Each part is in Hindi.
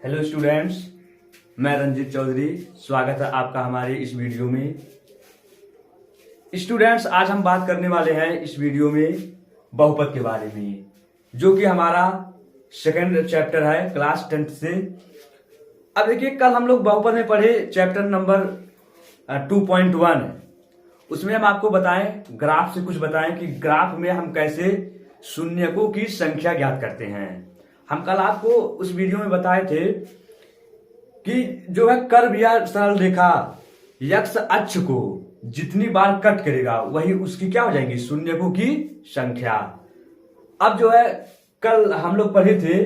हेलो स्टूडेंट्स, मैं रंजीत चौधरी। स्वागत है आपका हमारे इस वीडियो में। स्टूडेंट्स, आज हम बात करने वाले हैं इस वीडियो में बहुपद के बारे में, जो कि हमारा सेकंड चैप्टर है क्लास 10th से। अब देखिए, कल हम लोग बहुपद में पढ़े चैप्टर नंबर 2.1। उसमें हम आपको बताएं, ग्राफ से कुछ बताएं कि ग्राफ में हम कैसे शून्यकों की संख्या ज्ञात करते हैं। हम कल आपको उस वीडियो में बताए थे कि जो है कर्व या सरल रेखा यक्ष अक्ष को जितनी बार कट करेगा वही उसकी क्या हो जाएगी, शून्यकों की संख्या। अब जो है कल हम लोग पढ़े थे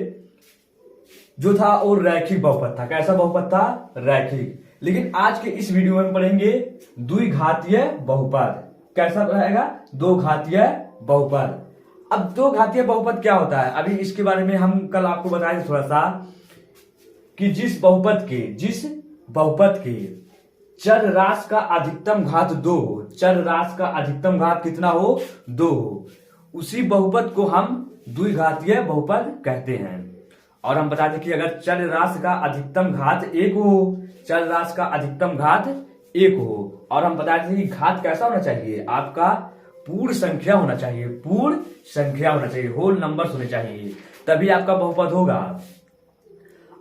जो था और रैखिक बहुपद था। कैसा बहुपद था? रैखिक। लेकिन आज के इस वीडियो में पढ़ेंगे द्विघातीय बहुपद। कैसा रहेगा? दो घातीय बहुपद। अब दो घातीय बहुपद क्या होता है, अभी इसके बारे में हम कल आपको बताए थोड़ा सा कि जिस बहुपद के चर राशि का अधिकतम घात 2 हो, चर राशि का अधिकतम घात कितना हो? 2 हो, उसी बहुपद को हम द्विघातीय बहुपद कहते हैं। और हम बताते कि अगर चर राशि का अधिकतम घात 1 हो, चर राशि का अधिकतम घात 1 हो, और हम बताते थे कि घात कैसा होना चाहिए, आपका पूर्ण संख्या होना चाहिए, पूर्ण संख्या होना चाहिए, होल नंबर्स होने चाहिए, तभी आपका बहुपद होगा।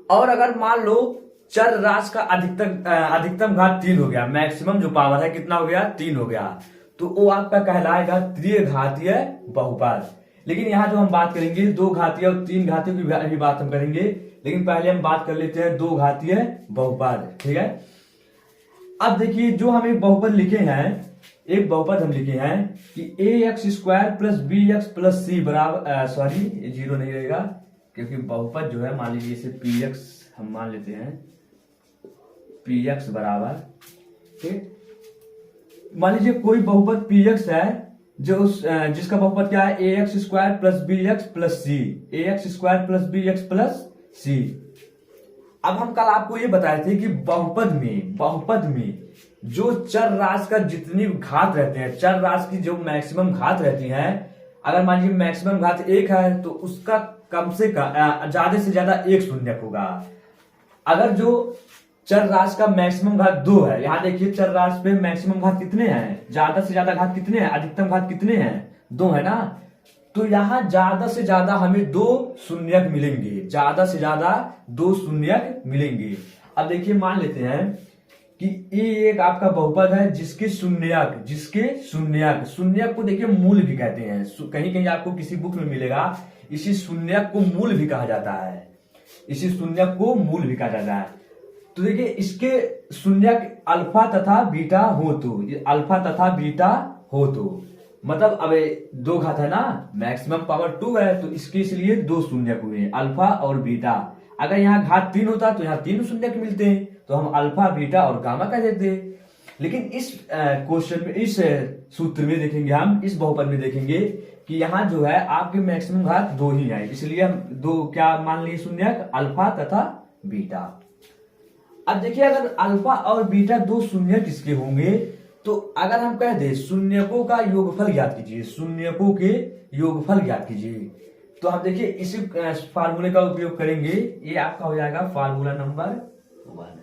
और अगर मान लो चर राशि का अधिकतम घात 3 हो गया, मैक्सिमम जो पावर है कितना हो गया? 3 हो गया, तो वो आपका कहलाएगा त्रिघातीय बहुपद। लेकिन यहां जो हम बात करेंगे दो घातीय और तीन घातीय की भी बात हम करेंगे, लेकिन पहले हम बात कर लेते हैं दो घातीय बहुपद। ठीक है। अब देखिए, जो हम एक बहुपद लिखे हैं, एक बहुपद हम लिखे हैं कि ax² प्लस bx+ c बराबर, सॉरी जीरो नहीं रहेगा क्योंकि बहुपद जो है मान लीजिए इसे px हम मान लेते हैं, px बराबर, ठीक। मान लीजिए कोई बहुपद px है जो जिसका बहुपद क्या है? ax² plus bx+ c, ax² plus bx+ c। अब हम कल आपको ये बताए थे कि बहुपद में जो चर राशि का जितनी घात रहते हैं, चर राशि की जो मैक्सिमम घात रहती हैं, अगर मान लीजिए मैक्सिमम घात 1 है तो उसका कम से कम ज्यादा से ज्यादा 1 शून्यक होगा। अगर जो चर राशि का मैक्सिमम घात 2 है, यहां देखिए चर राशि पे मैक्सिमम घात कितने हैं, ज्यादा से ज्यादा घात कितने हैं, अधिकतम घात कितने हैं? 2 है ना। तो यहां ज्यादा से ज्यादा हमें 2 शून्यक मिलेंगे, ज्यादा से ज्यादा 2 शून्यक मिलेंगे। अब देखिए, मान लेते हैं कि ये एक आपका बहुपद है जिसके शून्यक को देखिए मूल भी कहते हैं। कहीं कहीं आपको किसी बुक में मिलेगा, इसी शून्यक को मूल भी कहा जाता है, इसी शून्यक को मूल भी कहा जाता है। तो देखिए, इसके शून्यक अल्फा तथा बीटा हो तो, अल्फा तथा बीटा हो तो मतलब अब 2 घात है ना, मैक्सिमम पावर 2 है तो इसके इसलिए 2 शून्यक हुए, अल्फा और बीटा। अगर यहाँ घात 3 होता तो यहाँ 3 शून्यक मिलते हैं, तो हम अल्फा, बीटा और गामा कह देते। लेकिन इस क्वेश्चन में, इस सूत्र में देखेंगे, हम इस बहुपद में देखेंगे कि यहाँ जो है आपके मैक्सिमम घात 2 ही है, इसलिए हम 2 क्या मान लिए शून्यक? अल्फा तथा बीटा। अब देखिए, अगर अल्फा और बीटा 2 शून्यक इसके होंगे तो अगर हम कह दे शून्यकों का योगफल ज्ञात कीजिए, शून्यकों के योगफल ज्ञात कीजिए, तो हम देखिए इसी फार्मूले का उपयोग करेंगे। ये आपका हो जाएगा फार्मूला नंबर 1।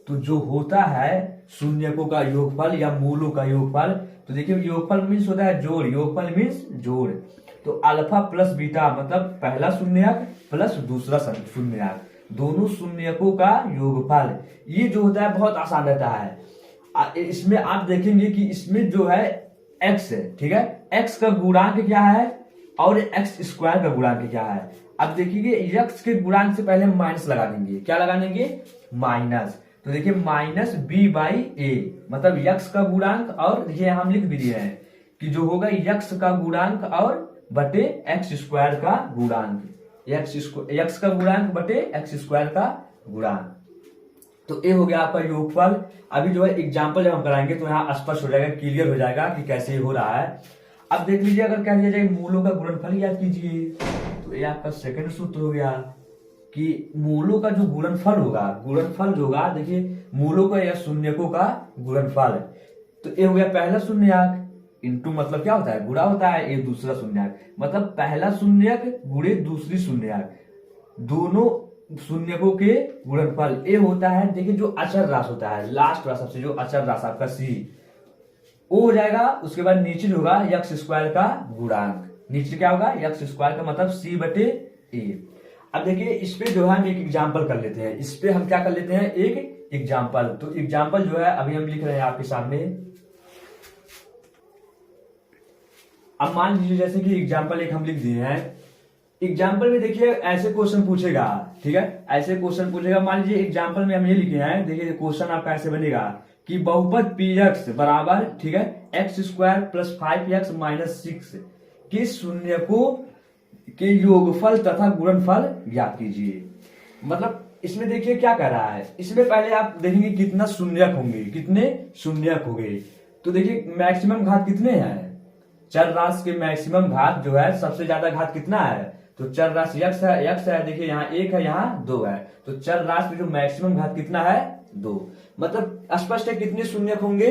तो जो होता है शून्यकों का योगफल या मूलों का योगफल, तो देखिए योगफल मीन्स होता है जोड़, योगफल मीन्स जोड़। तो अल्फा प्लस बीटा मतलब पहला शून्यक प्लस दूसरा शून्यक, दोनों शून्यकों का योगफल। ये जो होता है बहुत आसान रहता है। इसमें आप देखेंगे कि इसमें जो है x है, ठीक है, x का गुणांक क्या है और x² का गुणांक क्या है। अब देखिए, x के गुणांक से पहले हम माइनस लगा देंगे। क्या लगा देंगे? माइनस। तो देखिए -b/a मतलब x का गुणांक, और देखिए हम लिख भी दिए हैं कि जो होगा x का गुणांक और बटे x² का गुणांक, x का गुणांक बटे x² का गुणांक। तो ये हो गया आपका योगफल। अभी जो है एग्जाम्पल जब हम कराएंगे तो यहाँ स्पष्ट हो जाएगा, क्लियर हो जाएगा कि कैसे हो रहा है। अब देख लीजिए, अगर कह दिया जाए मूलों का गुणनफल याद कीजिए, तो ये आपका सेकंड सूत्र हो गया कि मूलों का जो गुणनफल जो होगा, देखिए मूलों का या शून्यकों का गुणनफल। तो ये हो गया पहला शून्यक, इंटू मतलब क्या होता है? गुणा होता है, ये दूसरा शून्यक मतलब पहला शून्यक गुणे दूसरी शून्यक। दोनों शून्यकों के गुणनफल। ए होता है, देखिए जो अचर राशि होता है, लास्ट वाला सबसे जो अचर राशि आपका सी, वो हो जाएगा। उसके बाद नीचे होगा यक्स स्क्वायर का गुणांक। नीचे क्या होगा? यक्स स्क्वायर का मतलब सी बटे ए। अब देखिए इस पे जो है हम एक एग्जाम्पल कर लेते हैं। इस पे हम क्या कर लेते हैं? एक एग्जाम्पल। तो एग्जाम्पल जो है अभी हम लिख रहे हैं आपके सामने। अब मान लीजिए जैसे कि एग्जाम्पल एक हम लिख दिए हैं। एग्जाम्पल में देखिए ऐसे क्वेश्चन पूछेगा, ठीक है, ऐसे क्वेश्चन पूछेगा। मान लीजिए एग्जाम्पल में हम ये लिखे हैं, देखिए क्वेश्चन आपका ऐसे बनेगा कि बहुपद पी एक्स बराबर, ठीक है, x square plus 5x minus 6 के शून्यकों के योगफल तथा गुणनफल ज्ञात कीजिए। मतलब इसमें देखिए क्या कर रहा है, इसमें पहले आप देखेंगे कितना शून्यक होंगे, कितने शून्यक होंगे। तो देखिए मैक्सिमम घात कितने हैं? चर राशि के मैक्सिमम घात जो है, सबसे ज्यादा घात कितना है? तो चर राशि यक्स है, यक्स है, देखिए यहाँ 1 है, यहाँ 2 है। तो चर राशि में जो मैक्सिमम घात कितना है? 2। मतलब स्पष्ट है कितने शून्यक होंगे?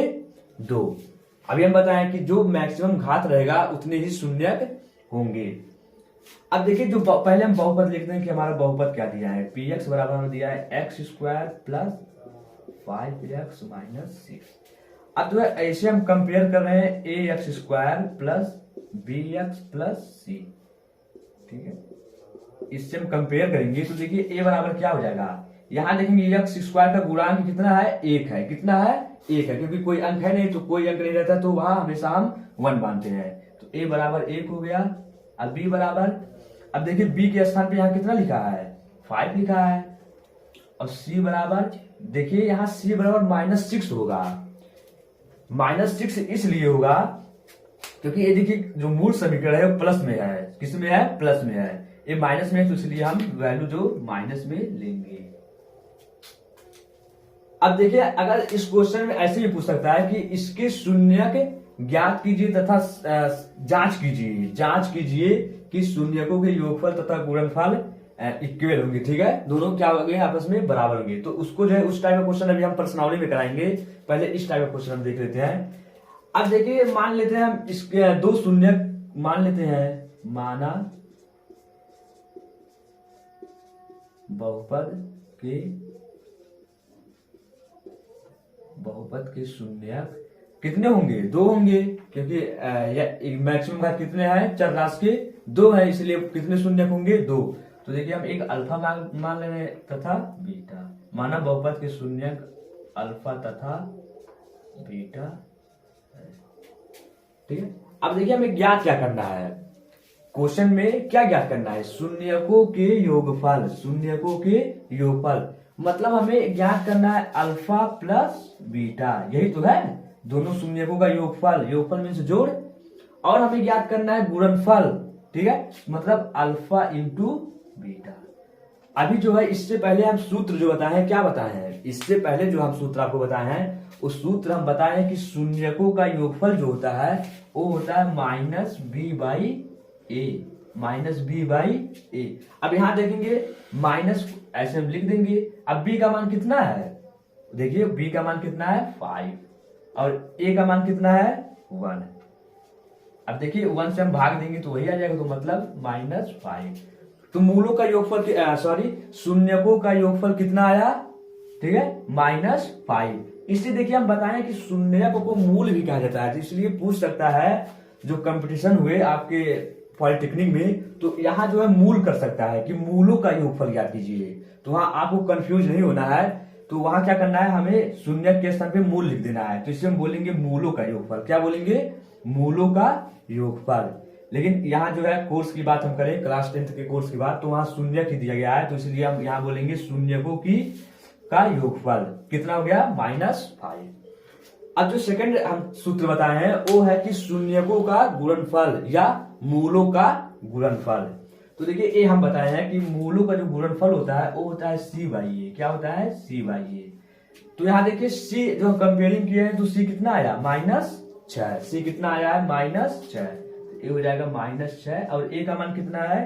2। अभी हम बताएं कि जो मैक्सिमम घात रहेगा उतने ही शून्यक होंगे। अब देखिए जो पहले हम बहुपद लिखते हैं कि हमारा बहुपद क्या दिया है, पी एक्स बराबर हमें दिया है x square plus 5x minus 6। अब जो है ऐसे हम कंपेयर कर रहे हैं A X square plus B X plus C, ठीक है। इससे हम कंपेयर करेंगे तो देखिए ए बराबर क्या हो जाएगा, यहां देखेंगे एक्स स्क्वायर का गुणांक कितना है? 1 है। कितना है? 1 है, क्योंकि कोई अंक है नहीं, तो कोई अंक नहीं रहता तो वहां हमेशा हम 1 मानते हैं। तो ए बराबर 1 हो गया। अब बी बराबर, अब देखिए बी के स्थान पे यहाँ कितना लिखा है? 5 लिखा है। और सी बराबर, देखिए यहाँ सी बराबर माइनस 6 होगा। माइनस 6 इसलिए होगा क्योंकि ये देखिए जो मूल समीकरण है वो प्लस में है। किस में है? प्लस में है। ये माइनस में है, तो इसलिए हम वैल्यू जो माइनस में लेंगे। अब देखिए अगर इस क्वेश्चन में ऐसे भी पूछ सकता है कि इसके शून्यक ज्ञात कीजिए तथा जांच कीजिए कि शून्यकों के योगफल तथा गुणनफल इक्वल होंगे, ठीक है, दोनों क्या होंगे? आपस में बराबर होंगे। तो उसको जो है उस टाइप का क्वेश्चन अभी हम प्रश्नावली में कराएंगे। पहले इस टाइप का क्वेश्चन हम देख लेते हैं। अब देखिए मान लेते हैं हम इसके दो शून्यक मान लेते हैं, माना बहुपद के शून्यक कितने होंगे? 2 होंगे, क्योंकि मैक्सिमम घात कितने हैं? चर राशि के 2 है, इसलिए कितने शून्यक होंगे? 2। तो देखिए हम एक अल्फा मान ले रहे हैं तथा बीटा। माना बहुपद के शून्यक अल्फा तथा बीटा, ठीक है। अब देखिए हमें ज्ञात क्या करना है, क्वेश्चन में क्या ज्ञात करना है? शून्यकों के योगफल। शून्यकों के योगफल मतलब हमें ज्ञात करना है अल्फा प्लस बीटा, यही तो है, दोनों शून्यकों का योगफल। योगफल मीन्स जोड़। और हमें ज्ञात करना है गुणनफल, ठीक है, मतलब अल्फा इंटू बीटा। अभी जो है इससे पहले हम सूत्र जो बताए हैं, क्या बताए हैं? इससे पहले जो हम सूत्र आपको बताए हैं, उस सूत्र हम बताए हैं कि शून्यकों का योगफल जो होता है वो होता है minus B by A, minus B by A. अब यहां देखेंगे माइनस ऐसे हम लिख देंगे। अब बी का मान कितना है? देखिए बी का मान कितना है? 5, और ए का मान कितना है? 1। अब देखिए 1 से हम भाग देंगे तो वही आ जाएगा, तो मतलब -5। तो मूलों का योगफल शून्यकों का योगफल कितना आया? ठीक है, -5। इसलिए देखिए हम बताएं कि शून्यकों को मूल भी कहा जाता है। तो इसलिए पूछ सकता है, जो कंपटीशन हुए आपके पॉलिटेक्निक में, तो यहाँ जो है मूल कर सकता है कि मूलों का योगफल ज्ञात कीजिए। तो वहां आपको कंफ्यूज नहीं होना है। तो वहां क्या करना है, हमें शून्य के स्थान पे मूल लिख देना है। तो इससे हम बोलेंगे मूलों का योगफल। क्या बोलेंगे? मूलों का योगफल। लेकिन यहाँ जो है कोर्स की बात हम करें, क्लास 10th के कोर्स की बात, तो वहां शून्य ही दिया गया है। तो इसलिए हम यहाँ बोलेंगे शून्यकों की का योगफल कितना हो गया? -5। अब जो सेकंड हम सूत्र बताए हैं वो है कि शून्यकों का गुणनफल या मूलों का गुणनफल। तो देखिए ये हम बताए हैं कि मूलों का जो गुणनफल होता है वो होता है c/a। क्या होता है? c/a। तो यहाँ देखिए c जो कंपेयरिंग किए हैं तो c कितना आया? -6। c कितना आया है? -6। तो ये हो जाएगा -6, और a का मान कितना है?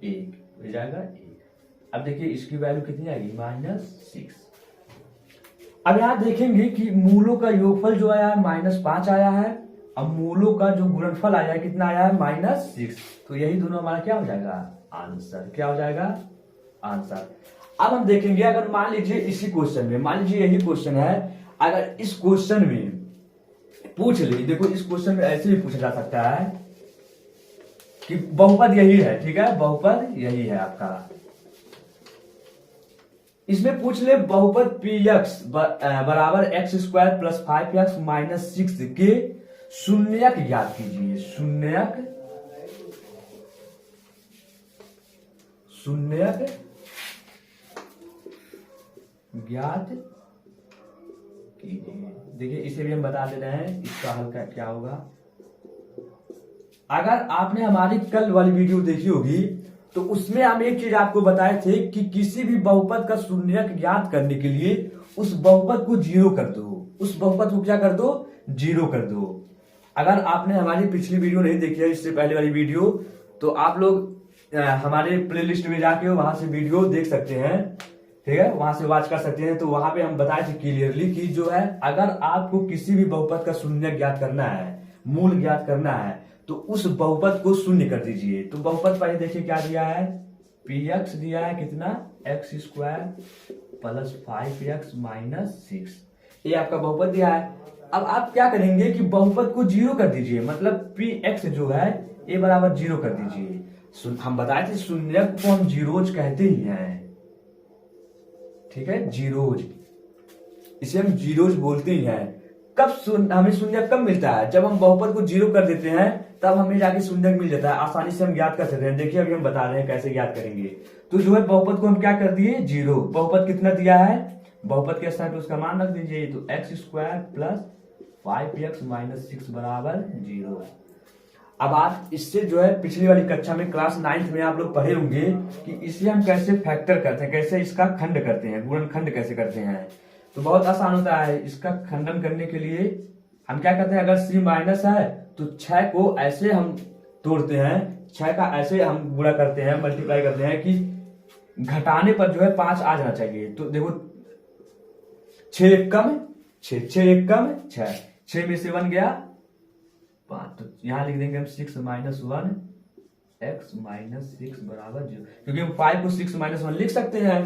1 हो जाएगा 1। अब देखिए इसकी वैल्यू कितनी आएगी? -6। अब यहाँ देखेंगे कि मूलों का योगफल जो आया है -5 आया है, अब मूलों का जो गुणनफल आया है कितना आया है? -6। तो यही दोनों हमारा क्या हो जाएगा? आंसर क्या हो जाएगा? आंसर। अब हम देखेंगे, अगर मान लीजिए इसी क्वेश्चन में, मान लीजिए यही क्वेश्चन है, अगर इस क्वेश्चन में पूछ ले, देखो इस क्वेश्चन में ऐसे भी पूछा जा सकता है कि बहुपद यही है, ठीक है, बहुपद यही है आपका, इसमें पूछ ले बहुपद पी एक्स बराबर x square plus 5x minus 6 के शून्यक ज्ञात कीजिए। शून्यक ज्ञात कीजिए। देखिए इसे भी हम बता दे रहे हैं, इसका हल क्या होगा। अगर आपने हमारी कल वाली वीडियो देखी होगी तो उसमें हम एक चीज आपको बताए थे कि किसी भी बहुपद का शून्यक ज्ञात करने के लिए उस बहुपद को जीरो कर दो, उस बहुपद को क्या कर दो, जीरो कर दो। अगर आपने हमारी पिछली वीडियो नहीं देखी है, इससे पहले वाली वीडियो, तो आप लोग हमारे प्लेलिस्ट में जाके वहां से वीडियो देख सकते हैं, ठीक है, वहां से वॉच कर सकते हैं। तो वहां पे हम बताए थे क्लियरली कि जो है अगर आपको किसी भी बहुपद का शून्यक ज्ञात करना है, मूल ज्ञात करना है, तो उस बहुपद को शून्य कर दीजिए। तो बहुपद पहले देखिए क्या दिया है, पी एक्स दिया है कितना, x square plus 5x minus 6, ये आपका बहुपद दिया है। अब आप क्या करेंगे कि बहुपद को जीरो कर दीजिए, मतलब पी एक्स जो है ये बराबर जीरो कर दीजिए। हम बताए थे शून्यक को हम जीरोज कहते ही हैं, ठीक है, जीरोज, इसे हम जीरोज बोलते ही हैं। कब हमें शून्यक कब मिलता है, जब हम बहुपद को जीरो कर देते हैं, तब हमें जाके शून्यक मिल जाता है, आसानी से हम ज्ञात कर सकते हैं। देखिए अभी हम बता रहे हैं कैसे ज्ञात करेंगे। तो जो है बहुपद को हम क्या कर दिए, जीरो। बहुपद कितना दिया है, बहुपद के स्थान पे उसका मान रख दीजिए। तो x square plus 5x minus 6 बराबर 0। अब आप इससे जो है पिछली वाली कक्षा में क्लास 9th में आप लोग पढ़े होंगे कि इसे हम कैसे फैक्टर करते हैं, कैसे इसका खंड करते हैं, गुणनखंड कैसे करते हैं। तो बहुत आसान होता है। इसका खंडन करने के लिए हम क्या करते हैं, अगर c माइनस है तो 6 को ऐसे हम तोड़ते हैं, 6 का ऐसे हम गुणा करते हैं, मल्टीप्लाई करते हैं कि घटाने पर जो है 5 आ जाना चाहिए। तो देखो 6 एक कम 6, 6 एक कम 6, 6 में से 1 गया 5, तो यहां लिख देंगे हम 6 माइनस 1 x माइनस 6 बराबर 0, क्योंकि हम 5 को 6 माइनस 1 लिख सकते हैं।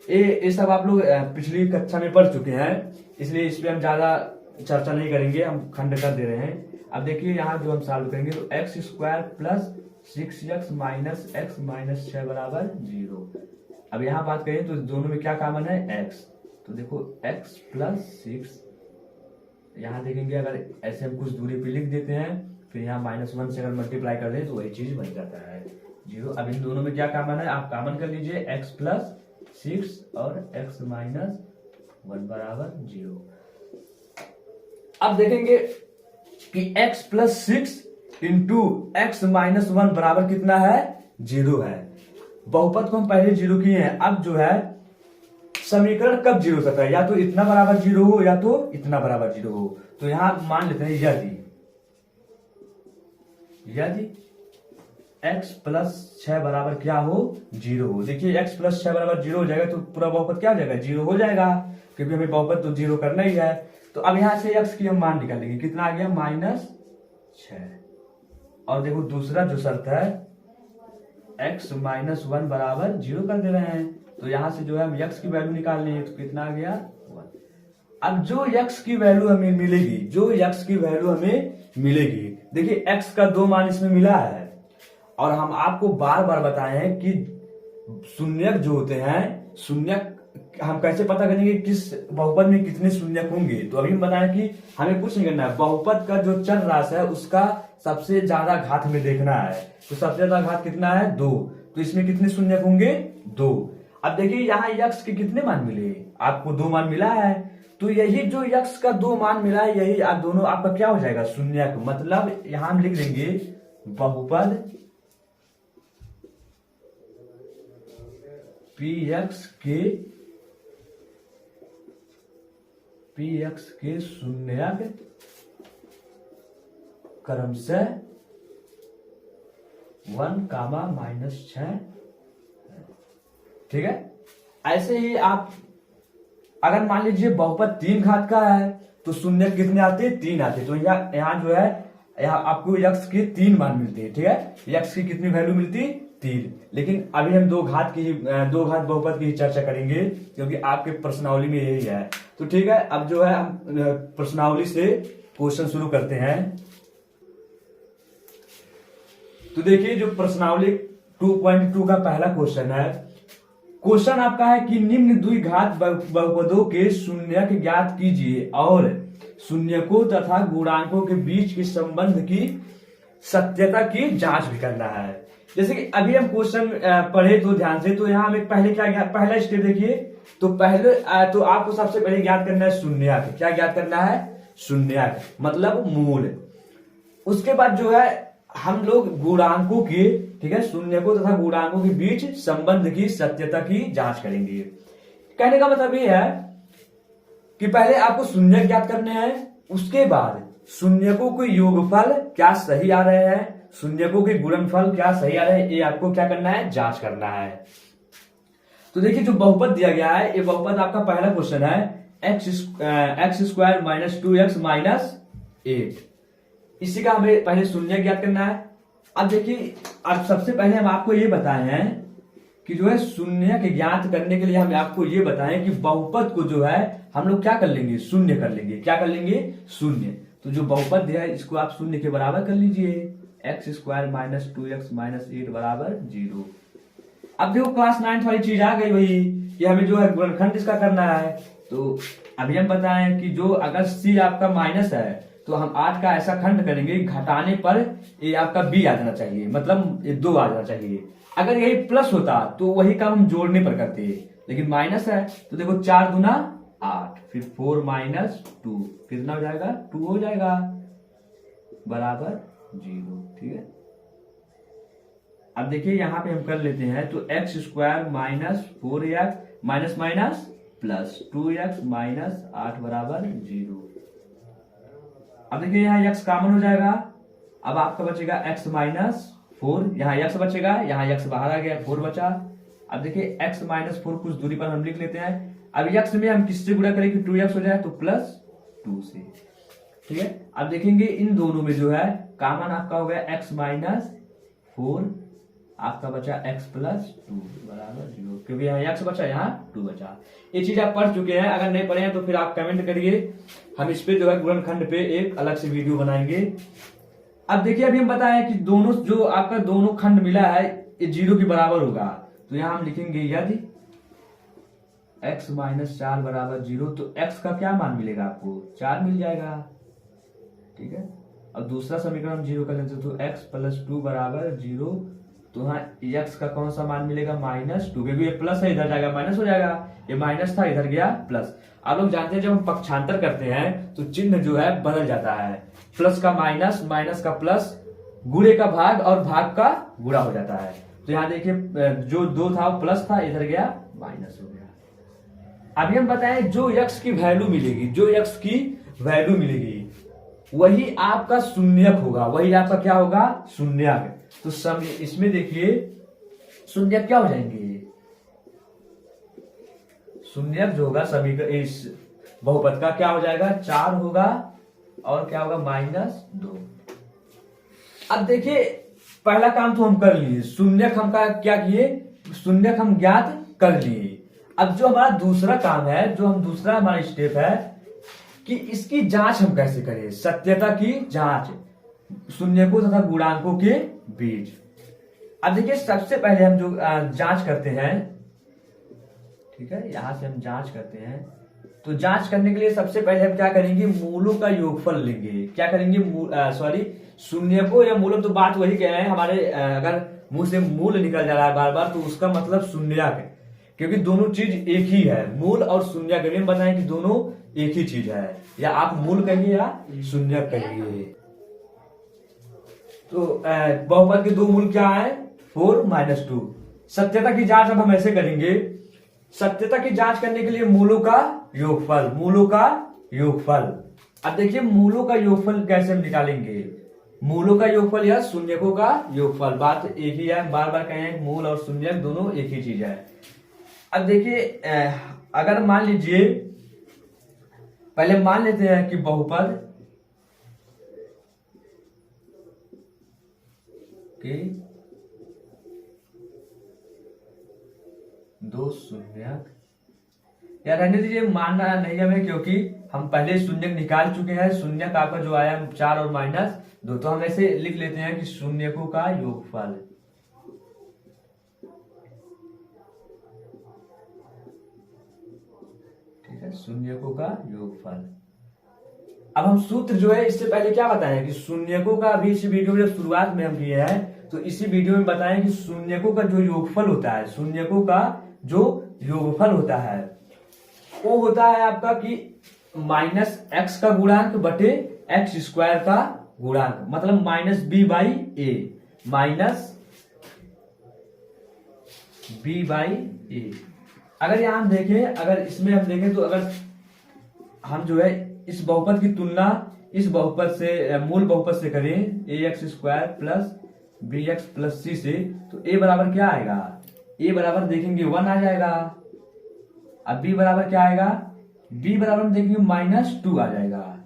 ये सब आप लोग पिछली कक्षा में पढ़ चुके हैं, इसलिए इस पे हम ज्यादा चर्चा नहीं करेंगे, हम खंड कर दे रहे हैं। अब देखिए यहाँ जो हम सॉल्व करेंगे तो x square plus 6x minus x minus 6 बराबर 0। अब यहाँ बात करें तो दोनों में क्या कॉमन है, x। तो देखो x प्लस 6, यहाँ देखेंगे अगर ऐसे हम कुछ दूरी पे लिख देते हैं, फिर यहाँ -1 से अगर मल्टीप्लाई कर दें तो वही चीज बन जाता है 0। अब इन दोनों में क्या कॉमन है, आप कॉमन कर लीजिए, x प्लस 6 और x माइनस 1 बराबर 0। अब देखेंगे कि x plus 6 into x minus 1 बराबर कितना है, 0 है। बहुपद को हम पहले 0 किए हैं। अब जो है समीकरण कब 0 हो सकता है, या तो इतना बराबर 0 हो या तो इतना बराबर 0 हो। तो यहां मान लेते हैं यदि x प्लस 6 बराबर क्या हो, 0 हो। देखिए x प्लस 6 बराबर 0 हो जाएगा तो पूरा बहुपद क्या हो जाएगा, 0 हो जाएगा, क्योंकि हमें बहुपद तो 0 करना ही है। तो अब यहां से x की हम मान निकालेंगे, कितना आ गया, -6। और देखो दूसरा जो शर्त है x माइनस 1 बराबर 0 कर दे रहे हैं। तो यहां से जो है हम x की वैल्यू निकालनी है, तो कितना आ गया 1। अब जो x की वैल्यू हमें मिलेगी, देखिए x का 2 मान इसमें मिला है, और हम आपको बार बार बताए हैं कि शून्यक जो होते हैं, शून्यक हम कैसे पता करेंगे किस बहुपद में कितने शून्यक होंगे। तो अभी हम बताएं कि हमें कुछ नहीं करना है, बहुपद का जो चर राशि है उसका सबसे ज्यादा घात में देखना है। तो सबसे ज्यादा घात कितना है, 2, तो इसमें कितने शून्यक होंगे, 2। अब देखिए यहाँ x के कितने मान मिले, आपको 2 मान मिला है, तो यही जो x का 2 मान मिला है, यही आप दोनों आपका क्या हो जाएगा, शून्यक। मतलब यहां हम लिख देंगे बहुपद px के शून्यक क्रमशः 1, -6, ठीक है। ऐसे ही आप अगर मान लीजिए बहुपद 3 घात का है तो शून्यक कितने आते हैं, 3 आते हैं। तो यहाँ जो है यहाँ आपको x के 3 मान मिलते हैं, ठीक है। x की कितनी वैल्यू मिलती, 3। लेकिन अभी हम दो घात बहुपद की ही चर्चा करेंगे, क्योंकि आपके प्रश्नावली में यही है। तो ठीक है, अब जो है हम प्रश्नावली से क्वेश्चन शुरू करते हैं। तो देखिए, जो प्रश्नावली 2.2 का पहला क्वेश्चन है। क्वेश्चन आपका है कि निम्न द्विघात बहुपदों के शून्यक ज्ञात कीजिए और शून्यकों तथा गुणांकों के बीच के संबंध की सत्यता की जांच भी करना है। जैसे कि अभी हम क्वेश्चन पढ़े तो ध्यान से, तो यहाँ हमें पहले पहला स्टेप देखिए। तो पहले तो आपको सबसे पहले ज्ञात करना है शून्यक। क्या ज्ञात करना है? शून्यक मतलब मूल। उसके बाद जो है हम लोग गुणांकों के, ठीक है, शून्यकों तथा गुणांकों के बीच संबंध की सत्यता की जांच करेंगे। कहने का मतलब ये है कि पहले आपको शून्यक ज्ञात करने हैं, उसके बाद शून्यकों के योगफल क्या सही आ रहे हैं, शून्यकों के गुणनफल क्या सही आ रहे हैं, ये आपको क्या करना है? जांच करना है। तो देखिए, जो बहुपद दिया गया है, ये बहुपद आपका पहला क्वेश्चन है, x square minus 2x minus 8। इसी का हमें पहले शून्य ज्ञात करना है। अब देखिए, अब सबसे पहले हम आपको ये बताए हैं कि जो है शून्य के ज्ञात करने के लिए हम आपको ये बताएं कि बहुपद को जो है हम लोग क्या कर लेंगे? शून्य कर लेंगे। क्या कर लेंगे? शून्य। तो जो बहुपद दिया है इसको आप शून्य के बराबर कर लीजिए। X square minus 2x minus 8 बराबर 0। अब देखो, क्लास 9 वाली चीज आ गई वही कि हमें जो है गुणनखंड इसका करना है। तो अभी हम बताएं कि जो अगर c आपका माइनस है तो हम 8 का ऐसा खंड करेंगे, घटाने पर ये आपका b आ जाना चाहिए, मतलब ये 2 आ जाना चाहिए। अगर यही प्लस होता तो वही काम हम जोड़ने पर करते, लेकिन माइनस है। तो देखो 4 दूना 8, फिर 4 माइनस 2 कितना हो जाएगा? 2 हो जाएगा बराबर 0। ठीक है, अब देखिए यहां पे हम कर लेते हैं। तो x square minus 4x minus minus plus 2x minus 8 बराबर 0। अब देखिए यहाँ x कॉमन हो जाएगा। अब आपका बचेगा x माइनस 4, यहाँ x बचेगा, यहाँ x बाहर आ गया, 4 बचा। अब देखिए x माइनस 4 कुछ दूरी पर हम लिख लेते हैं। अब x में हम किससे गुणा करें कि 2x हो जाए? तो प्लस 2 से। ठीक है, अब देखेंगे इन दोनों में जो है कॉमन आपका हो गया x माइनस 4, आपका बचा x प्लस 2 बराबर 0, क्योंकि यहाँ x बचा, यहाँ 2 बचा। ये चीज आप पढ़ चुके हैं, अगर नहीं पढ़े हैं तो फिर आप कमेंट करिए, हम इस पे जो है गुणनखंड पे एक अलग से वीडियो बनाएंगे। अब देखिए, अभी हम बताएं कि दोनों जो आपका दोनों खंड मिला है ये 0 के बराबर होगा। तो यहाँ हम लिखेंगे यदि x माइनस 4 बराबर 0, तो x का क्या मान मिलेगा? आपको 4 मिल जाएगा। ठीक है, अब दूसरा समीकरण हम 0 कर लेते हैं। तो x प्लस 2 बराबर 0, तो यहाँ x का कौन सा मान मिलेगा? माइनस 2, क्योंकि ये प्लस है, इधर जाएगा माइनस हो जाएगा। ये माइनस था, इधर गया प्लस। आप लोग जानते हैं जब हम पक्षांतर करते हैं तो चिन्ह जो है बदल जाता है, प्लस का माइनस, माइनस का प्लस, गुणे का भाग और भाग का गुणा हो जाता है। तो यहाँ देखिए, जो 2 था वो प्लस था, इधर गया माइनस हो गया। अभी हम बताएं जो x की वैल्यू मिलेगी, जो x की वैल्यू मिलेगी वही आपका शून्यक होगा, वही आपका क्या होगा? शून्यक। तो इसमें देखिए शून्यक क्या हो जाएंगे? शून्यक जो होगा समीकरण इस बहुपद का क्या हो जाएगा? 4 होगा और क्या होगा? माइनस 2। अब देखिए, पहला काम तो हम कर लिए, शून्यक हम क्या किए? शून्यक हम ज्ञात कर लिए। अब जो हमारा दूसरा काम है, जो हम दूसरा हमारा स्टेप है कि इसकी जांच हम कैसे करें, सत्यता की जांच शून्यकों तथा गुणांकों के बीच। अब देखिए, सबसे पहले हम जो जांच करते हैं, ठीक है, यहां से हम जांच करते हैं। तो जांच करने के लिए सबसे पहले हम क्या करेंगे? मूलों का योगफल लेंगे। क्या करेंगे? सॉरी, शून्यकों या मूलों, तो बात वही कह रहे हैं हमारे, अगर मुंह से मूल निकल जा रहा है बार बार तो उसका मतलब शून्यक है, क्योंकि दोनों चीज एक ही है। मूल और शून्यक हम बताएं कि दोनों एक ही चीज है, या आप मूल कहिए या शून्यक कहिए। तो बहुपद के 2 मूल क्या है? 4 माइनस 2। सत्यता की जांच अब हम ऐसे करेंगे। सत्यता की जांच करने के लिए मूलों का योगफल, मूलों का योगफल। अब देखिए, मूलों का योगफल कैसे हम निकालेंगे? मूलों का योगफल या शून्यकों का योगफल, बात एक ही है, बार बार कहें मूल और शून्यक दोनों एक ही चीज है। अब देखिए, अगर मान लीजिए, पहले मान लेते हैं कि बहुपद के 2 शून्य, यार रहने दीजिए, मानना नहीं हमें, क्योंकि हम पहले शून्य निकाल चुके हैं। शून्य का आपका जो आया 4 और -2, तो हम ऐसे लिख लेते हैं कि शून्यकों का योगफल। ठीक है, शून्यकों का योगफल। अब हम सूत्र जो है, इससे पहले क्या बताएं कि शून्यकों का, अभी इसी वीडियो में शुरुआत में हम किए हैं, तो इसी वीडियो में बताएं कि शून्यकों का जो योगफल होता है, शून्यकों का जो योगफल होता है वो होता है आपका कि -x का गुणांक बटे x² का गुणांक, मतलब -b/a, -b/a। अगर यहां हम देखें, अगर इसमें हम देखें तो अगर हम जो है इस बहुपद की तुलना इस बहुपद से, मूल बहुपद से करें, ax² plus bx plus c से, तो a बराबर क्या आएगा? a बराबर देखेंगे 1 आ जाएगा। अब b बराबर क्या आएगा? b बराबर हम देखेंगे -2 आ जाएगा,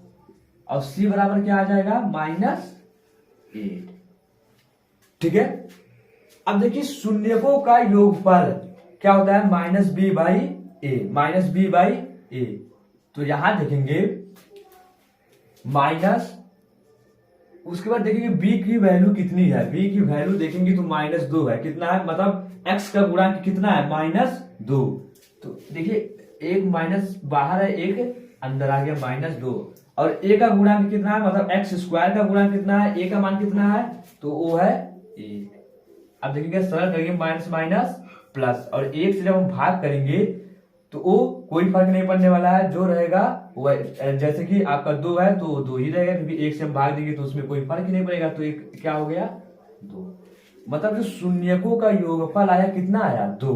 और c बराबर क्या आ जाएगा? -8। ठीक है, अब देखिए शून्यकों का योगफल क्या होता है? -b/a, तो यहां देखेंगे माइनस, उसके बाद देखेंगे b की वैल्यू कितनी है। b की वैल्यू देखेंगे तो -2 है। कितना है? मतलब x का गुणांक कितना है? -2। तो देखिए एक माइनस बाहर है, एक अंदर आ गया, -2। और a का गुणांक कितना है? मतलब x² का गुणांक कितना है? a का मान कितना है? तो वो है 1। अब देखिए सरल करेंगे, माइनस माइनस प्लस, और 1 से जब हम भाग करेंगे तो वो कोई फर्क नहीं पड़ने वाला है, जो रहेगा वो, जैसे कि आपका 2 है तो 2 ही रहेगा, क्योंकि 1 से हम भाग देंगे तो उसमें कोई फर्क ही नहीं पड़ेगा, तो एक क्या हो गया? 2। मतलब जो शून्यकों का योगफल आया कितना आया? 2।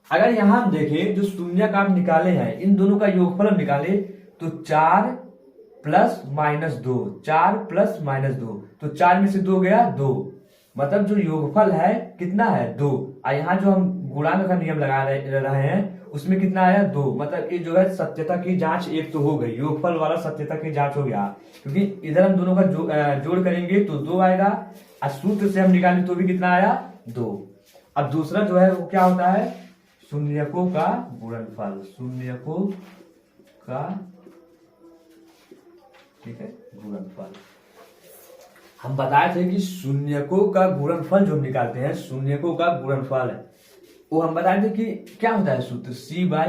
अगर यहां हम देखें, जो शून्यक आप निकाले हैं, इन दोनों का योगफल हम निकाले तो 4 प्लस -2, 4 प्लस -2, तो 4 में से 2 गया 2, मतलब जो योगफल है कितना है? 2। और यहाँ जो हम गुणांक का नियम लगा रहे हैं उसमें कितना आया? 2। मतलब ये जो है सत्यता की जांच एक तो हो गई, योगफल वाला सत्यता की जांच हो गया, क्योंकि इधर हम दोनों का जोड़ करेंगे तो 2 आएगा, और सूत्र से हम निकालें तो भी कितना आया? 2। अब दूसरा जो है वो क्या होता है? शून्यकों का गुणनफल, शून्यकों का, ठीक है, गुणनफल। हम बताए थे कि शून्यकों का गुणनफल जो हम निकालते हैं, शून्यकों का गुणनफल है, वो हम बताए थे कि क्या होता है सूत्र? c/a,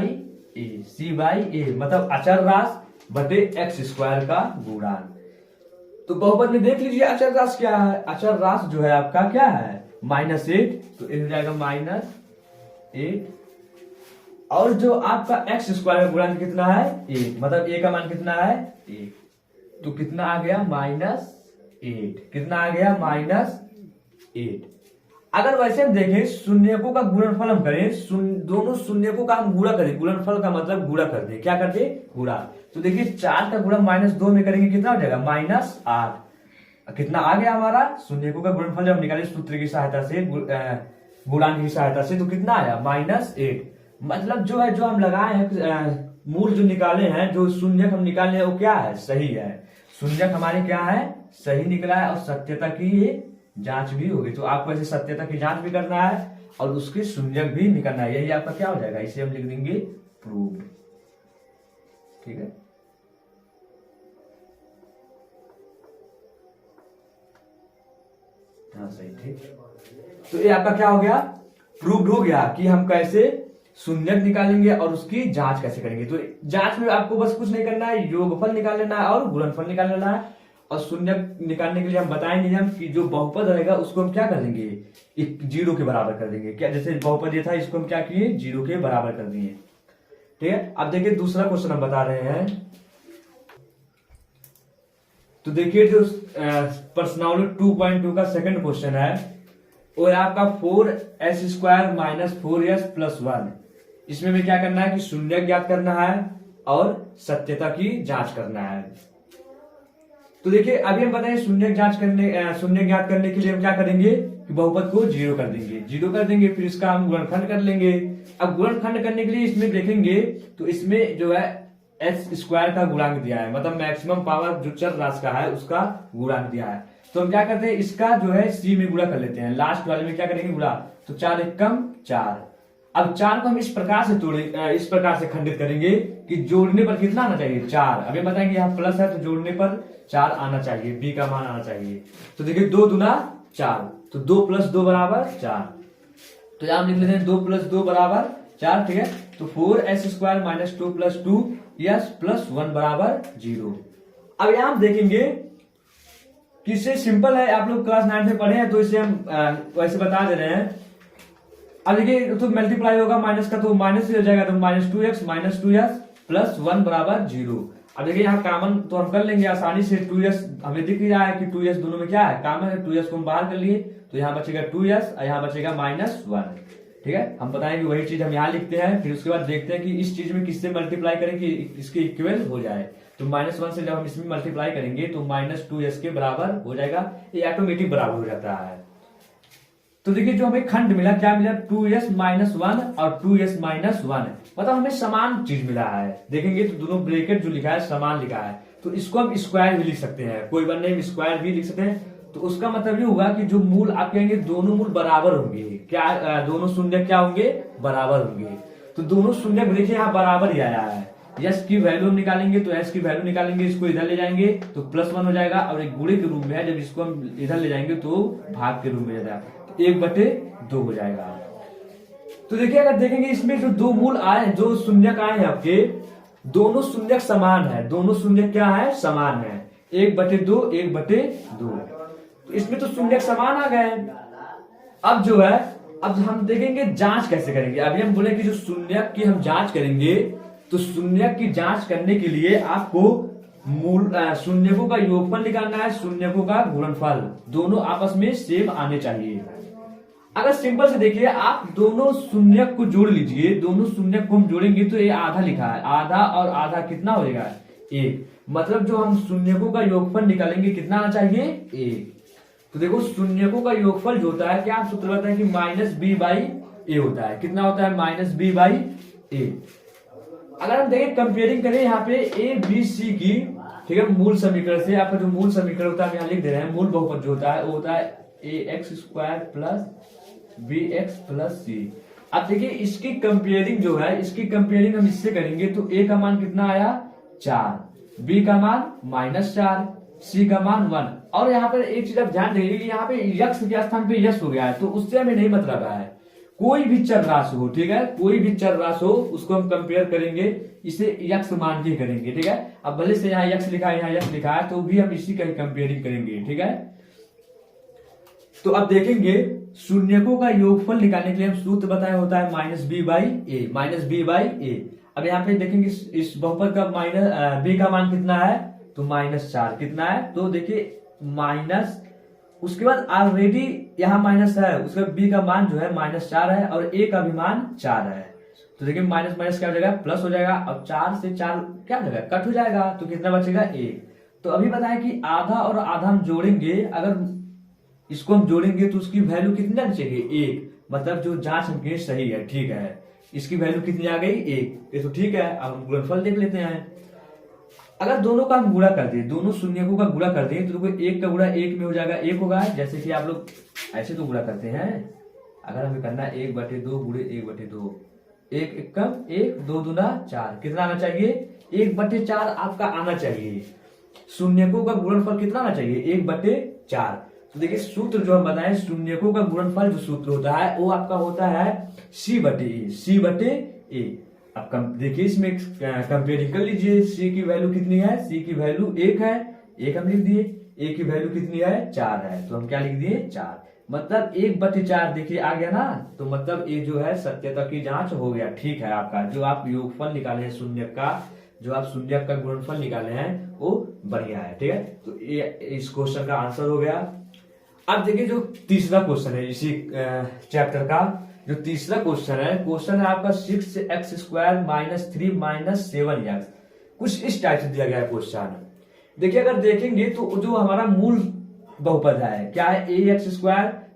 मतलब अचर राशि बटे x² का गुणांक। तो बहुपद में देख लीजिए अचर राशि क्या है। अचर राशि जो है आपका क्या है? -8, तो हो जाएगा -8, और जो आपका x² का गुणांक कितना है? 1, मतलब a का मान कितना है? 1, तो कितना आ गया? -8। कितना आ गया? -8। अगर वैसे हम देखें, शून्यकों का गुणनफल हम करें, दोनों शून्यकों का हम गुणा करें, गुणनफल का मतलब गुणा कर दे, क्या कर दे? गुणा। तो देखिए 4 का गुणा -2 में करेंगे, कितना हो जाएगा? -8। कितना आ गया हमारा? शून्यकों का गुणनफल जब निकाले सूत्र की सहायता से, गुणांक की सहायता से, तो कितना आया? -8। मतलब जो है, जो हम लगाए हैं, मूल जो निकाले हैं, जो शून्यक हम निकाले हैं, वो क्या है? सही है। शून्यक हमारे क्या है? सही निकला है, और सत्यता की ये जांच भी होगी। तो आपको ऐसे सत्यता की जांच भी करना है और उसके शून्यक भी निकालना है। यही आपका क्या हो जाएगा? इसे हम लिख देंगे प्रूव्ड। ठीक है, हाँ सही, ठीक। तो ये आपका क्या हो गया? प्रूव्ड हो गया कि हम कैसे शून्यक निकालेंगे और उसकी जांच कैसे करेंगे। तो जांच में आपको बस कुछ नहीं करना है, योगफल निकाल लेना है और गुणनफल निकाल लेना है। और शून्यक निकालने के लिए हम बताएंगे हम कि जो बहुपद रहेगा उसको हम क्या कर देंगे? 0 के बराबर कर देंगे। क्या, जैसे बहुपद ये था, इसको हम क्या किए? 0 के बराबर कर दिए। ठीक है, अब देखिए दूसरा क्वेश्चन हम बता रहे हैं। तो देखिए जो पर्सनॉलिटी 2.2 का सेकंड क्वेश्चन है, और आपका 4s² - 4s+1। इसमें भी क्या करना है कि शून्यक ज्ञात करना है और सत्यता की जांच करना है। तो देखिए अभी हम बताएं, शून्यक ज्ञात करने के लिए हम क्या करेंगे कि बहुपद को 0 कर देंगे, 0 कर देंगे, फिर इसका हम गुणनखंड कर लेंगे। अब गुणनखंड करने के लिए इसमें देखेंगे तो इसमें जो है s² का गुणांक दिया है, मतलब मैक्सिमम पावर जो चर राशि का है उसका गुणांक दिया है। तो हम क्या करते हैं, इसका जो है c में गुणा कर लेते हैं, लास्ट वाले में क्या करेंगे? गुणा। तो 4 एकम 4, अब 4 को हम इस प्रकार से इस प्रकार से खंडित करेंगे कि जोड़ने पर कितना आना चाहिए 4। अभी बताएंगे यहाँ प्लस है तो जोड़ने पर 4 आना चाहिए, बी का मान आना चाहिए। तो देखिए 2 दूना 4, तो 2 + 2 बराबर 4। तो यहां हम लिख लेते हैं 2 + 2 बराबर 4, ठीक है। तो 4s² - 2 + 2s + 1 बराबर 0। अब यहां हम देखेंगे कि इससे सिंपल है, आप लोग क्लास 9 में पढ़े हैं तो इसे हम वैसे बता दे रहे हैं। अब देखिए तो मल्टीप्लाई होगा माइनस का तो माइनस ही हो जाएगा, तो -2x - 2s + 1 बराबर 0। अब देखिए यहाँ कॉमन तो हम कर लेंगे आसानी से, 2s हमें दिख रहा है कि 2s दोनों में क्या है कॉमन है, 2s को हम बाहर कर लिए तो यहाँ बचेगा 2s और यहाँ बचेगा -1, ठीक है। हम बताएंगे वही चीज हम यहाँ लिखते हैं, फिर उसके बाद देखते हैं कि इस चीज में किससे मल्टीप्लाई करें कि इसके इक्वल हो जाए। तो -1 से जब हम इसमें मल्टीप्लाई करेंगे तो -2s के बराबर हो जाएगा, ये ऑटोमेटिक बराबर हो जाता है। तो देखिए जो हमें खंड मिला क्या मिला, 2s - 1 और 2s - 1, मतलब हमें समान चीज मिला है। देखेंगे तो दोनों ब्रैकेट जो लिखा है समान लिखा है, तो इसको हम स्क्वायर भी लिख सकते हैं, कोई वन नहीं स्क्वायर भी लिख सकते हैं। तो उसका मतलब ये होगा कि जो मूल आप कहेंगे दोनों मूल बराबर होंगे, क्या दोनों शून्य क्या होंगे बराबर होंगे। तो दोनों शून्य देखिए यहाँ बराबर ही आया है। यस की वैल्यू निकालेंगे तो एस की वैल्यू निकालेंगे, इसको इधर ले जाएंगे तो +1 हो जाएगा, और एक गुणे के रूप में है, जब इसको हम इधर ले जाएंगे तो भाग के रूप में हो जाएगा, 1/2 हो जाएगा। तो देखिए अगर देखेंगे इसमें जो दो मूल आए, जो शून्यक आए हैं आपके, दोनों शून्यक समान है, दोनों शून्यक क्या है समान है, 1/2 1/2। तो इसमें तो शून्यक समान आ गए। अब जो है अब हम देखेंगे जांच कैसे करेंगे। अभी हम बोले कि जो शून्यक की हम जांच करेंगे, तो शून्यक की जांच करने के लिए आपको मूल शून्यकों का योगफल निकालना है, शून्यकों का गुणनफल, दोनों आपस में सेम आने चाहिए। अगर सिंपल से देखिए आप दोनों शून्यक को जोड़ लीजिए, दोनों शून्यक को हम जोड़ेंगे तो ये आधा लिखा है, आधा और आधा कितना हो जाएगा 1, मतलब जो हम शून्यकों का योगफल निकालेंगे कितना आना चाहिए 1। तो देखो शून्यकों का योगफल जो होता है, क्या आप सूत्र बताएं कि -b/a होता है, कितना होता है -b/a। अगर हम देखें कंपेयरिंग करें यहाँ पे ए बी सी की, ठीक है, मूल समीकरण से, आपका जो मूल समीकरण होता है हम यहाँ लिख दे रहे हैं, मूल बहुपद जो होता है वो होता है ax² + bx + c। अब देखिए इसकी कंपेयरिंग जो है, इसकी कंपेयरिंग हम इससे करेंगे तो a का मान कितना आया 4, b का मान -4, c का मान 1। और यहाँ पर एक चीज आप ध्यान देंगे कि यहाँ पे यक्ष के स्थान पे यश हो गया है, तो उससे हमें नहीं मतलब है। कोई भी चर राशि हो, ठीक है, कोई भी चर राशि हो उसको हम कंपेयर करेंगे, इसे यक्ष मान के करेंगे, ठीक है। अब भले से यहाँ यक्ष लिखा है यहाँ यक्ष लिखा है, तो भी हम इसी का कंपेयरिंग करेंगे, ठीक है। तो अब देखेंगे शून्यकों का योगफल निकालने के लिए हम सूत्र बताया होता है -b/a। अब यहाँ पे देखेंगे इस बहुपद का b का मान कितना है, तो -4 कितना है, तो देखिए माइनस, उसके बाद ऑलरेडी यहाँ माइनस है, उसके बाद b का मान जो है -4 है और a का भी मान 4 है। तो देखिए माइनस माइनस क्या हो जाएगा प्लस हो जाएगा। अब 4 से 4 क्या हो जाएगा कट हो जाएगा, तो कितना बचेगा 1। तो अभी बताएं कि आधा और आधा हम जोड़ेंगे, अगर इसको हम जोड़ेंगे तो उसकी वैल्यू कितनी आनी चाहिए 1, मतलब जो जांच हम किए सही है, ठीक है। इसकी वैल्यू कितनी आ गई 1, ये तो ठीक है। अब हम गुणनफल देख लेते हैं। अगर दोनों का हम गुणा कर दें, दोनों शून्यकों का गुणा कर दें, तो देखो 1 का गुणा 1 में हो जाएगा 1 होगा, जैसे कि आप लोग ऐसे तो गुणा करते हैं। अगर हमें करना 1/2 गुणे 1/2, 1 एकम 1, 2 दूना 4, कितना आना चाहिए 1/4 आपका आना चाहिए। शून्यकों का गुणनफल कितना आना चाहिए 1/4। तो देखिए सूत्र जो हम बताएं, शून्यकों का गुणनफल जो सूत्र होता है वो आपका होता है c/a। अब देखिए इसमें कंपेयरिंग कर लीजिए, c की वैल्यू कितनी है, c की वैल्यू 1 है, 1 हम लिख दिए, a की वैल्यू कितनी है 4 है, तो हम क्या लिख दिए 4, मतलब 1/4 देखिए आ गया ना। तो मतलब ये जो है सत्यता की जांच हो गया, ठीक है। आपका जो आप योगफल निकाले हैं शून्यक का, जो आप शून्यक का गुणनफल निकाले हैं वो बढ़िया है, ठीक है। तो ये इस क्वेश्चन का आंसर हो गया। अब देखिए जो तीसरा क्वेश्चन है इसी चैप्टर का, जो तीसरा क्वेश्चन है आपका 6x² - 3 - 7x, कुछ इस टाइप से दिया गया है क्वेश्चन। देखिए अगर देखेंगे तो जो हमारा मूल बहुपद है क्या है ax²,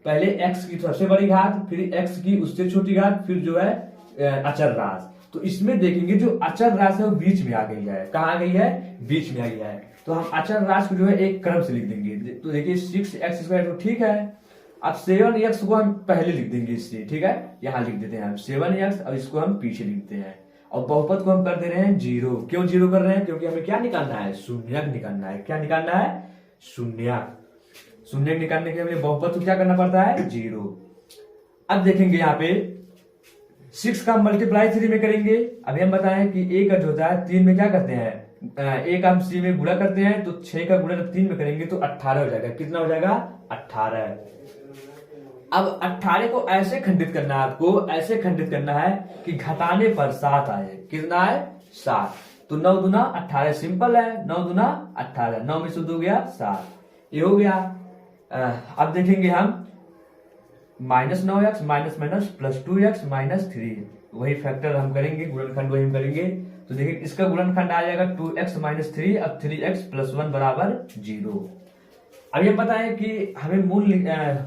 पहले x की सबसे बड़ी घात, फिर x की उससे छोटी घात, फिर जो है अचर राशि। तो इसमें देखेंगे जो अचर राशि है वो बीच में आ गई है, कहाँ आ गई है बीच में आ गई है। तो हम अचर राशि को जो है एक क्रम से लिख देंगे। तो देखिए 6x² तो ठीक है, अब 7x को हम पहले लिख देंगे इससे, ठीक है, यहाँ लिख देते हैं हम 7x और इसको हम पीछे लिखते हैं। और बहुपद को हम कर दे रहे हैं 0। क्यों 0 कर रहे हैं? क्योंकि हमें क्या निकालना है? शून्यक निकालना है। क्या निकालना है? शून्यक। शून्यक निकालने के लिए हमें बहुपद को क्या करना पड़ता है? 0। अब देखेंगे यहाँ पे 6 का मल्टीप्लाई 3 में करेंगे। अभी हम बताएं कि a का जो होता है 3 में क्या करते हैं, a का हम c में गुणा करते हैं, तो 6 का गुणा जब 3 में करेंगे तो 18 हो जाएगा। कितना हो जाएगा? 18। अब 18 को ऐसे खंडित करना है, आपको ऐसे खंडित करना है कि घटाने पर 7 आए। कितना है? 7। तो 9 दूना 18, सिंपल है, 9 दूना 18, 9 में से 2 गया 7, ये हो गया। अब देखेंगे हम -9x minus minus plus 2x minus 3, वही फैक्टर हम करेंगे, गुणनखंड वही हम करेंगे। तो देखिए इसका गुणनखंड आ जाएगा 2x माइनस 3, अब 3x प्लस 1 बराबर 0। अब ये पता है कि हमें मूल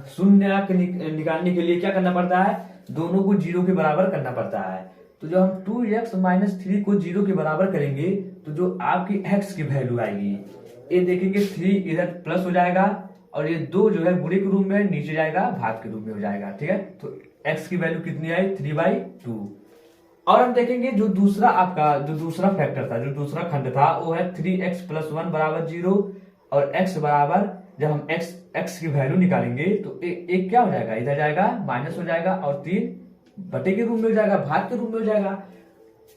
शून्य निकालने के लिए क्या करना पड़ता है? दोनों को 0 के बराबर करना पड़ता है। तो जब हम 2x माइनस 3 को 0 के बराबर करेंगे तो जो आपकी x की वैल्यू आएगी, ये देखेंगे 3 इधर प्लस हो जाएगा और ये 2 जो है गुणे के रूप में नीचे जाएगा, भाग के रूप में हो जाएगा, ठीक है। तो x की वैल्यू कितनी आई? 3/2। और हम देखेंगे जो दूसरा आपका जो दूसरा फैक्टर था, जो दूसरा खंड था, वो है 3x प्लस 1 बराबर 0 और x बराबर, जब हम x की वैल्यू निकालेंगे तो एक क्या हो जाएगा? इधर जाएगा, माइनस हो जाएगा और 3 बटे के रूप में हो जाएगा, भाग के रूप में हो जाएगा।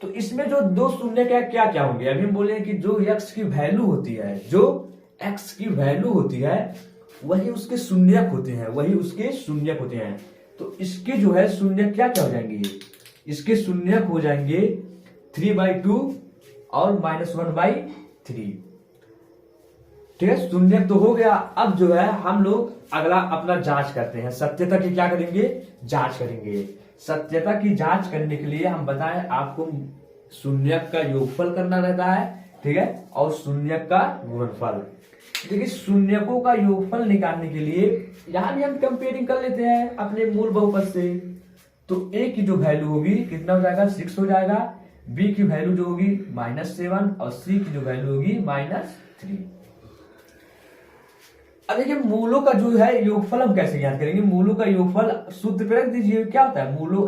तो इसमें जो दो शून्य क्या क्या होंगे? अभी हम बोले कि जो x की वैल्यू होती है, जो x की वैल्यू होती है वही उसके शून्यक होते हैं, वही उसके शून्यक होते हैं। तो इसके जो है शून्यक क्या क्या हो जाएंगे? इसके शून्यक हो जाएंगे 3/2 और -1/3, ठीक है। शून्यक तो हो गया। अब जो है हम लोग अगला अपना जांच करते हैं, सत्यता की क्या करेंगे? जांच करेंगे। सत्यता की जांच करने के लिए हम बताएं आपको शून्यक का योगफल करना रहता है, ठीक है, और शून्यक का गुणनफल। देखिए शून्यकों का योगफल निकालने के लिए यहां भी हम कंपेयरिंग कर लेते हैं अपने मूल बहुपद से। तो a की जो वैल्यू होगी कितना हो जाएगा? 6 हो जाएगा। b की वैल्यू जो होगी -7 और c की जो वैल्यू होगी -3। अब देखिए मूलों का जो है योगफल हम कैसे ज्ञात करेंगे? मूलों का योगफल सूत्र पे रख दीजिए। क्या होता है? मूलों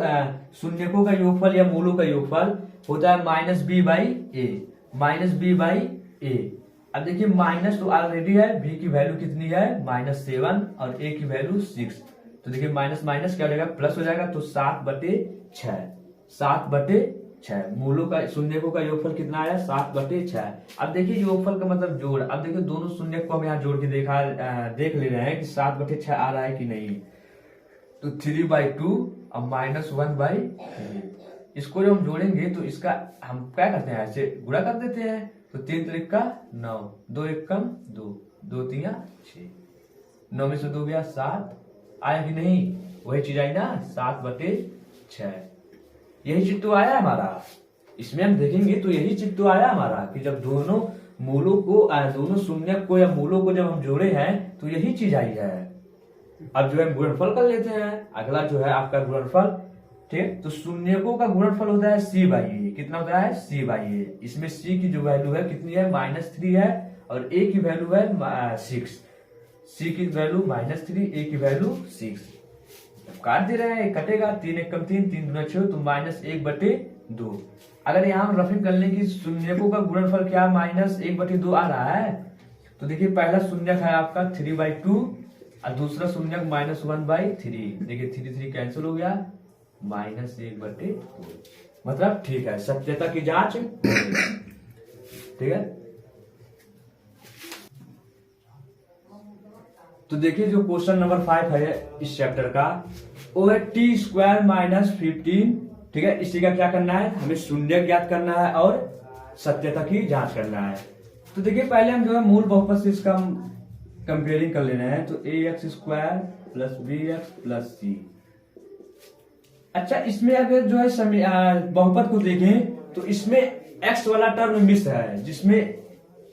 शून्यकों का योगफल या मूलों का योगफल होता है -b/a, -b/a। अब देखिए माइनस तो ऑलरेडी है, b की वैल्यू कितनी है? -7 और a की वैल्यू 6। तो देखिए माइनस माइनस क्या हो जाएगा? प्लस हो जाएगा। तो 7/6, 7/6 मूलों का शून्यकों का योगफल कितना आया? 7/6। अब देखिए योगफल का मतलब जोड़। अब देखिए दोनों शून्यक को हम यहाँ जोड़ के देख ले रहे हैं कि 7/6 आ रहा है कि नहीं। तो 3/2 और -1/3, इसको जब हम जोड़ेंगे तो इसका हम क्या करते हैं? ऐसे गुणा कर देते हैं। तो 3 त्रिक का 9, 2 1 कम 2, 2 3 6, 9 में से 2 गया 7, आया कि नहीं? वही चीज आई ना, 7/6। यही चित्त तो आया हमारा। इसमें हम देखेंगे तो यही चित्त तो आया हमारा कि जब दोनों मूलों को दोनों शून्यक को या मूलों को जब हम जोड़े हैं तो यही चीज आई है। अब जो है गुणनफल कर लेते हैं। अगला जो है आपका गुणनफल, ठीक। तो शून्यकों का गुणनफल होता है c/a। कितना होता है? c/a। इसमें c की जो वैल्यू है कितनी है? -3 है और a की वैल्यू है 6। c की वैल्यू -3, a की वैल्यू 6। काट दे रहे हैं, कटेगा। 3 1 कम 3, 3 दूना 6, तो -1/2। अगर यहाँ हम रफिंग कर लें कि शून्यकों का गुणनफल क्या -1/2 आ रहा है, तो देखिए पहला शून्यक है आपका 3/2 और दूसरा शून्यक -1/3। देखिए 3 3 कैंसिल हो गया, -1/2। मतलब ठीक है, सत्यता की जांच ठीक है। तो देखिए जो क्वेश्चन नंबर 5 है इस चैप्टर का, वो है t² -15, ठीक है। इसी का क्या करना है? हमें शून्य ज्ञात करना है और सत्यता की जांच करना है। तो देखिए पहले हम जो है मूल बहुपद से इसका हम कंपेयरिंग कर ले रहे हैं। तो ax² + bx + c। अच्छा, इसमें अगर जो है बहुपद को देखें तो इसमें x वाला टर्म मिस है, जिसमें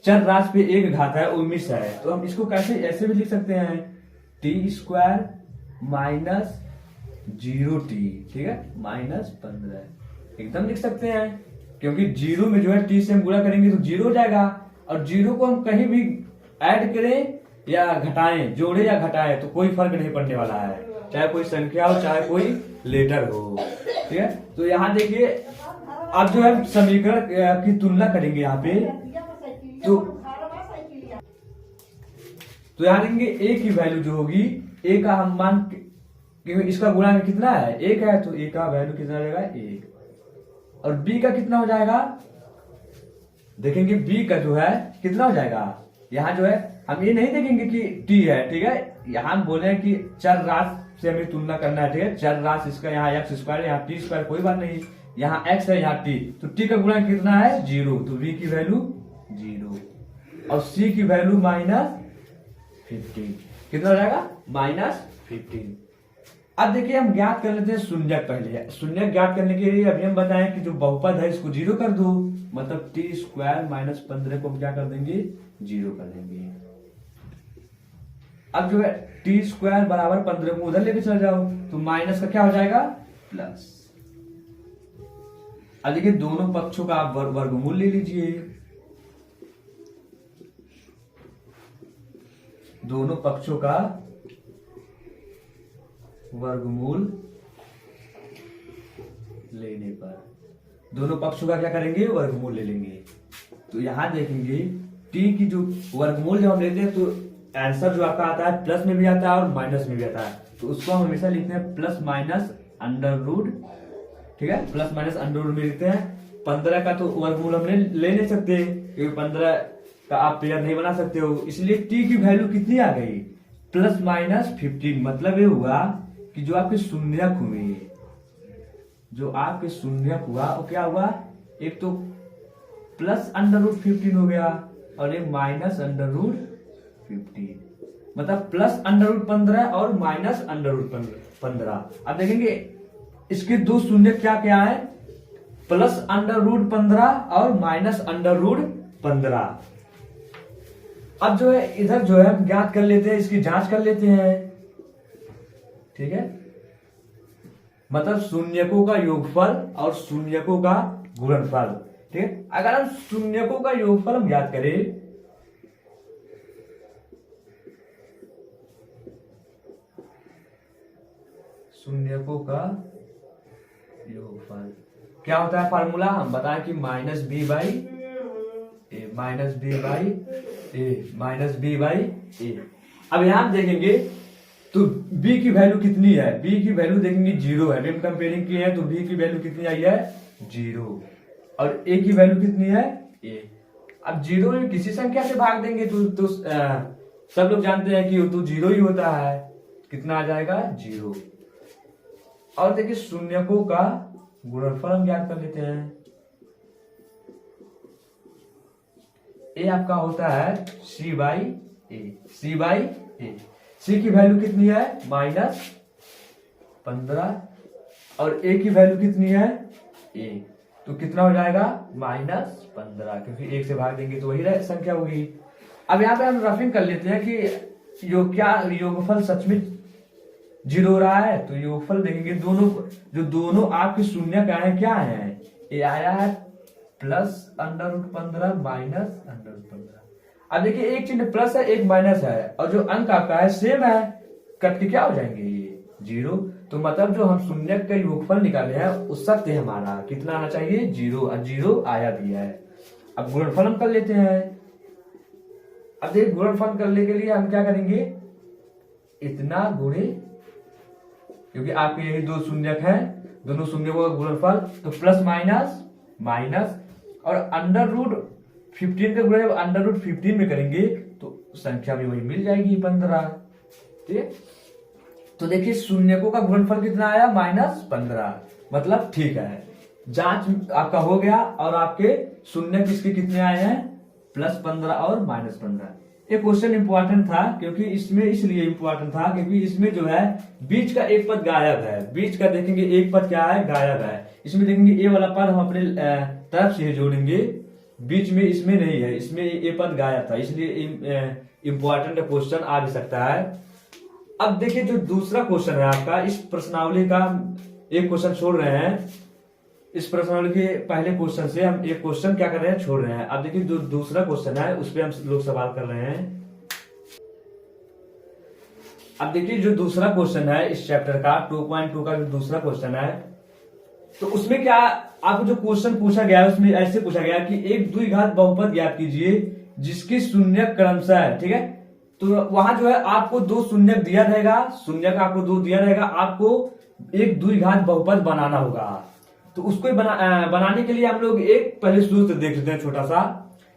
चर राशि पे एक घात है वो मिस है। तो हम इसको कैसे ऐसे भी लिख सकते हैं, t² - 0t, ठीक है, -15 एकदम लिख सकते हैं। क्योंकि 0 में जो है t से हम गुणा करेंगे तो 0 हो जाएगा और 0 को हम कहीं भी ऐड करें या घटाएं, जोड़े या घटाएं, तो कोई फर्क नहीं पड़ने वाला है, चाहे कोई संख्या हो चाहे कोई लेटर हो। ठीक है, तो यहाँ देखिए अब जो है समीकरण की तुलना करेंगे यहाँ पे, तो यहाँ देखेंगे ए की वैल्यू जो होगी, ए का हम मान, क्योंकि इसका गुणांक कितना है, एक है, तो ए का वैल्यू कितना हो जाएगा, एक। और बी का कितना हो जाएगा, देखेंगे बी का जो है कितना हो जाएगा, यहाँ जो है हम ये नहीं देखेंगे कि टी है, ठीक है, यहाँ हम बोले हैं कि चर राशि से हमें तुलना करना है, ठीक है, चर राशि इसका यहाँ एक्स स्क्वायर, यहाँ टी स्क्वायर, कोई बात नहीं, यहाँ एक्स है यहाँ टी, तो टी का गुणांक कितना है, 0, तो बी की वैल्यू 0 और सी की वैल्यू -15, कितना हो जाएगा, -15। अब देखिए हम ज्ञात कर लेते हैं शून्यक। पहले शून्यक ज्ञात करने के लिए अभी हम बताएं कि जो बहुपद है इसको 0 कर दो, मतलब टी स्क्वायर -15 को हम क्या कर देंगे, 0 कर देंगे। अब जो है टी स्क्वायर बराबर 15 को उधर लेके चल जाओ, तो माइनस का क्या हो जाएगा, प्लस। अब देखिए दोनों पक्षों का आप वर्गमूल ले लीजिए, दोनों पक्षों का वर्गमूल लेने पर, दोनों पक्षों का क्या करेंगे, वर्गमूल ले लेंगे। तो यहां देखेंगे टी की जो वर्गमूल जब हम लेते हैं तो आंसर जो आपका आता है प्लस में भी आता है और माइनस में भी आता है, तो उसको हम हमेशा लिखते हैं प्लस माइनस अंडर रूट, ठीक है, प्लस माइनस अंडर रूट में लिखते हैं। 15 का तो वर्गमूल हमने ले नहीं सकते क्योंकि 15 का आप पेयर नहीं बना सकते हो, इसलिए टी की वैल्यू कितनी आ गई, +-15। मतलब ये हुआ कि जो आपके शून्यक हुए, जो आपके शून्यक हुआ वो क्या हुआ, एक तो +√15 हो गया और एक -√15, मतलब +√15 और -√15। अब देखेंगे इसके दो शून्यक क्या क्या है, +√15 और -√15। अब जो है इधर जो है हम ज्ञात कर लेते हैं, इसकी जांच कर लेते हैं, ठीक है, मतलब शून्यकों का योगफल और शून्यकों का गुणनफल। ठीक है, अगर हम शून्यकों का योगफल हम ज्ञात करें, शून्यकों का योगफल क्या होता है, फार्मूला हम बताएं कि -b/a। अब यहां देखेंगे तो b की वैल्यू कितनी है, b की वैल्यू देखेंगे 0 है, हम कंपेयरिंग किए हैं तो b की वैल्यू कितनी आई है, 0, और a की वैल्यू कितनी है, a। अब 0 में किसी संख्या से भाग देंगे तो सब लोग जानते हैं कि तो 0 ही होता है, कितना आ जाएगा, 0। और देखिए शून्यकों का गुणनफल हम ज्ञात कर लेते हैं, a आपका होता है c/a। c की वैल्यू कितनी है, -15 और a की वैल्यू कितनी है, a, तो कितना हो जाएगा, -15, क्योंकि 1 से भाग देंगे तो वही संख्या होगी। अब यहाँ पे हम रफिंग कर लेते हैं कि योगफल सच में 0 हो रहा है, तो योगफल देखेंगे दोनों आपके शून्य का है, क्या है, ये आया है +√15 -√15। अब देखिए एक चिन्ह प्लस है एक माइनस है और जो अंक आपका है सेम है, कट के क्या हो जाएंगे ये 0, तो मतलब जो हम शून्य का योगफल निकाले हैं उस सत्य हमारा कितना आना चाहिए, 0, और 0 आया भी है। अब गुणनफल हम कर लेते हैं। अब देखिए गुणनफल करने के लिए हम क्या करेंगे, इतना गुणे, क्योंकि आपके यही दो शून्यक हैं, दोनों शून्यकों का गुणनफल, तो प्लस माइनस और √15 का गुणा √15 में करेंगे तो संख्या भी वही मिल जाएगी 15। ठीक है, तो देखिए शून्यकों का गुणनफल कितना आया, -15, मतलब ठीक है, जांच आपका हो गया और आपके शून्यक इसके कितने आए हैं, +15 और -15। ये क्वेश्चन इंपॉर्टेंट था क्योंकि इसमें इसलिए इंपॉर्टेंट था क्योंकि इसमें जो है बीच का एक पद गायब है, बीच का देखेंगे एक पद क्या है, गायब है। इसमें देखेंगे ए वाला पद हम अपने तरफ से जोड़ेंगे, बीच में इसमें नहीं है, इसमें ए पद गायब था, इसलिए इंपॉर्टेंट क्वेश्चन आ भी सकता है। अब देखिए जो दूसरा क्वेश्चन है आपका, इस प्रश्नावली का एक क्वेश्चन छोड़ रहे हैं, इस प्रश्नावली के पहले क्वेश्चन से हम एक क्वेश्चन क्या कर रहे हैं, छोड़ रहे हैं। अब देखिए जो दूसरा क्वेश्चन है उस पर हम लोग सवाल कर रहे हैं। अब देखिए जो दूसरा क्वेश्चन है इस चैप्टर का 2.2 का जो दूसरा क्वेश्चन है, तो उसमें क्या आपको जो क्वेश्चन पूछा गया है उसमें ऐसे पूछा गया कि एक द्विघात बहुपद ज्ञात कीजिए जिसकी शून्यक क्रमशः है, ठीक है। तो वहां जो है आपको दो शून्यक दिया रहेगा, शून्यक आपको दो दिया रहेगा, आपको एक द्विघात बहुपद बनाना होगा। तो उसको बनाने के लिए हम लोग एक पहले सूत्र देख लेते हैं छोटा सा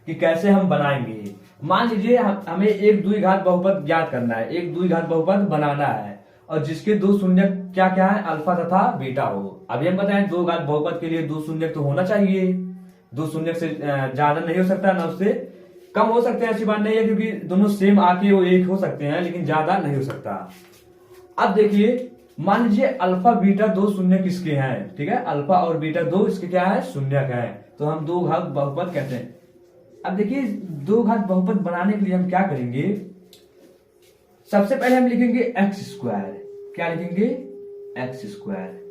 कि कैसे हम बनाएंगे। मान लीजिए हमें एक द्विघात बहुपद ज्ञात करना है, एक द्विघात बहुपद बनाना है और जिसके दो शून्यक क्या क्या है, अल्फा तथा बीटा हो। अभी हम बताएं दो घात बहुपद के लिए दो शून्यक तो होना चाहिए, दो शून्यक से ज्यादा नहीं हो सकता, ना उससे कम हो सकते हैं, ऐसी बात नहीं है, क्योंकि दोनों सेम आके वो एक हो सकते हैं लेकिन ज्यादा नहीं हो सकता। अब देखिए मान लीजिए अल्फा बीटा दो शून्यक किसके हैं, ठीक है, अल्फा और बीटा दो इसके क्या है, शून्यक है, तो हम दो घात बहुपद कहते हैं। अब देखिए दो घात बहुपद बनाने के लिए हम क्या करेंगे, सबसे पहले हम लिखेंगे एक्स स्क्वायर, क्या लिखेंगे, एक्स स्क्वायर।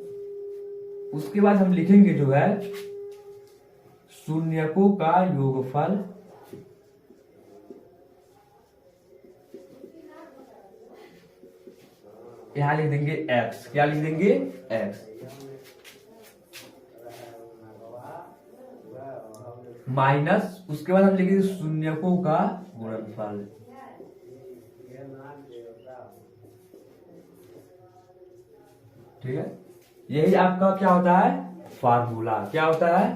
उसके बाद हम लिखेंगे जो है शून्यकों का योगफल यहां लिख देंगे एक्स, क्या लिख देंगे, एक्स माइनस, उसके बाद हम लिखेंगे शून्यकों का गुणनफल, ठीक है। यही आपका क्या होता है, फार्मूला, क्या होता है,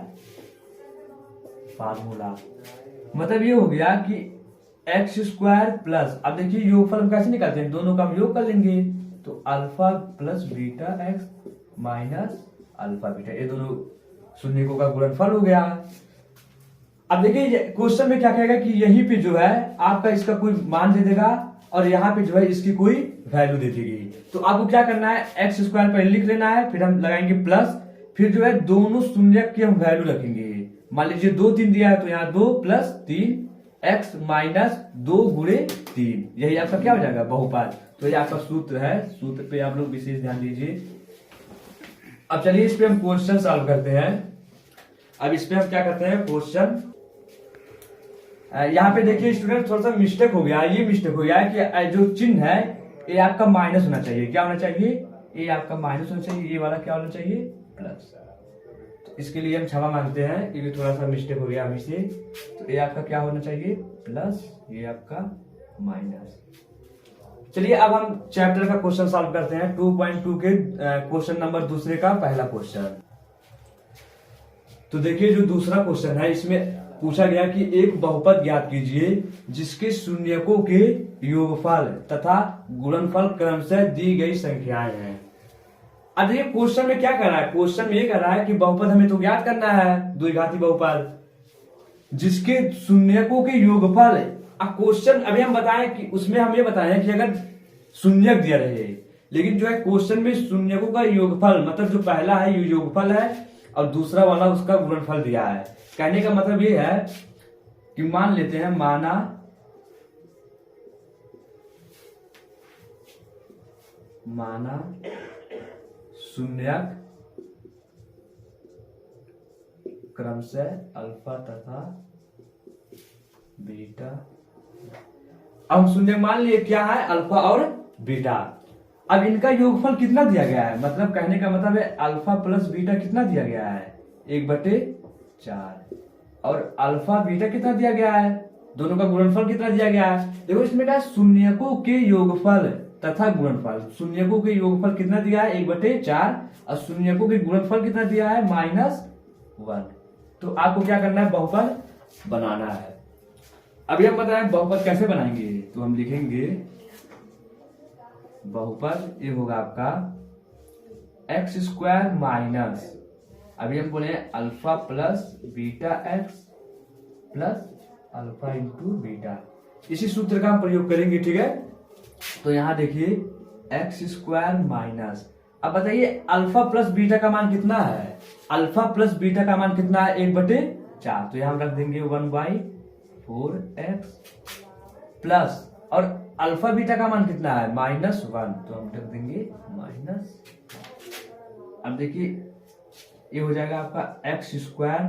फार्मूला। मतलब ये हो गया कि एक्स स्क्वायर प्लस, अब देखिए योगफल हम कैसे निकालते हैं, दोनों का हम योग कर लेंगे, तो alpha plus beta x minus alpha beta, ये दोनों शून्यकों का गुणनफल हो गया। अब देखिए क्वेश्चन में क्या कहेगा कि यहीं पे जो है आपका इसका कोई मान दे देगा और यहाँ पे जो है इसकी कोई वैल्यू दे देगी। तो आपको क्या करना है, एक्स स्क्वायर पहले लिख लेना है, फिर हम लगाएंगे प्लस, फिर जो है दोनों शून्यक की हम वैल्यू रखेंगे। मान लीजिए 2 3 दिया है तो यहाँ 2 प्लस 3 एक्स माइनस 2 गुणे 3, यही आपका क्या हो जाएगा, बहुपद। तो ये आपका सूत्र है, सूत्र पे आप लोग विशेष ध्यान दीजिए। अब चलिए इस पे हम क्वेश्चन सॉल्व करते हैं। अब इस पे हम क्या करते हैं, क्वेश्चन यहाँ पे देखिए स्टूडेंट थोड़ा सा मिस्टेक हो गया, ये मिस्टेक हो गया है कि जो चिन्ह है ये आपका माइनस होना चाहिए, क्या होना चाहिए, ये आपका माइनस होना चाहिए, ये वाला क्या होना चाहिए, प्लस। तो इसके लिए हम क्षमा मांगते हैं, ये भी थोड़ा सा मिस्टेक हो गया हमसे। तो ये आपका क्या होना चाहिए, प्लस, ये आपका माइनस। चलिए अब हम चैप्टर का क्वेश्चन सॉल्व करते हैं, 2.2 के क्वेश्चन नंबर दूसरे का पहला क्वेश्चन। तो देखिए जो दूसरा क्वेश्चन है इसमें पूछा गया कि एक बहुपद ज्ञात कीजिए जिसके शून्यकों के योगफल तथा गुणनफल क्रमशः दी गई संख्याएं हैं। अब ये क्वेश्चन में क्या कर रहा है, क्वेश्चन में ये कर रहा है कि बहुपद हमें तो ज्ञात करना है, द्विघाती बहुपद जिसके शून्यकों के योगफल। अब क्वेश्चन अभी हम बताएं कि उसमें हम ये बताएं कि अगर शून्यक दिया रहे, लेकिन जो है क्वेश्चन में शून्यकों का योगफल, मतलब जो पहला है ये योगफल है और दूसरा वाला उसका गुणनफल दिया है। कहने का मतलब ये है कि मान लेते हैं, माना शून्यक क्रमशः अल्फा तथा बीटा। अब शून्यक मान लिए क्या है, अल्फा और बीटा। अब इनका योगफल कितना दिया गया है, मतलब कहने का मतलब है अल्फा प्लस बीटा कितना दिया गया है, 1/4, और अल्फा बीटा कितना दिया गया है, दोनों का गुणनफल कितना दिया गया है। देखो इसमें क्या, शून्यकों के योगफल तथा गुणनफल, शून्यकों के योगफल कितना दिया है, 1/4, और शून्यकों के गुणनफल कितना दिया है, -1। तो आपको क्या करना है, बहुपद बनाना है। अभी हम बताएं बहुपद कैसे बनाएंगे, तो हम लिखेंगे बहुपद, ये होगा आपका एक्स स्क्वायर माइनस, अभी हम बोले alpha plus beta x plus alpha into beta, इसी सूत्र का हम प्रयोग करेंगे, ठीक है। तो यहां देखिए एक्स स्क्वायर माइनस, अब बताइए अल्फा प्लस बीटा का मान कितना है, अल्फा प्लस बीटा का मान कितना है, 1/4। तो यहां रख देंगे 1/4x प्लस, और अल्फा बीटा का मान कितना है, -1, तो हम रख देंगे माइनस। अब देखिए ये हो जाएगा आपका x square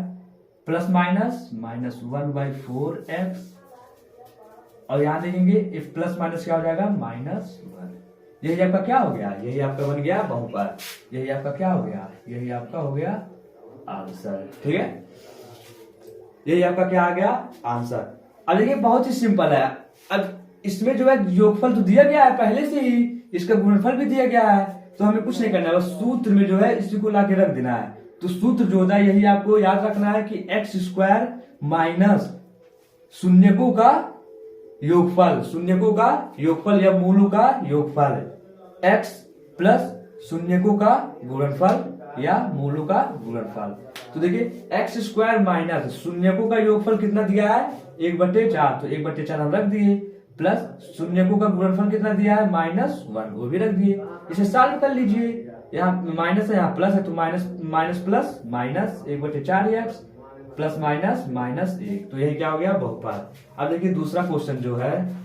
plus minus -1/4x, और यहां देखेंगे प्लस माइनस क्या हो जाएगा, -1। यही आपका क्या हो गया, यही आपका बन गया बहुपद, यही आपका क्या हो गया, यही आपका हो गया आंसर। ठीक है, यही आपका क्या आ गया आंसर। अब देखिए बहुत ही सिंपल है। अब इसमें जो है योगफल तो दिया गया है पहले से ही, इसका गुणनफल भी दिया गया है, तो हमें कुछ नहीं करना है, बस सूत्र में जो है इसी को लाके रख देना है। तो सूत्र जो होता है यही आपको याद रखना है कि एक्स स्क्वायर माइनस शून्यकों का योगफल, शून्यकों का योगफल या मूलों का योगफल, x प्लस शून्यकों का गुणनफल या मूलों का गुणनफल। तो देखिए एक्स स्क्वायर माइनस शून्यकों का योगफल कितना दिया है 1/4, तो 1/4 हम रख दिए, प्लस शून्यकों का गुणनफल कितना दिया है -1, वो भी रख दिए। इसे सॉल्व कर लीजिए, यहाँ माइनस है यहाँ प्लस है, तो minus minus plus minus 1/4x plus minus -1, तो यही क्या हो गया बहुपद। अब देखिए दूसरा क्वेश्चन जो है,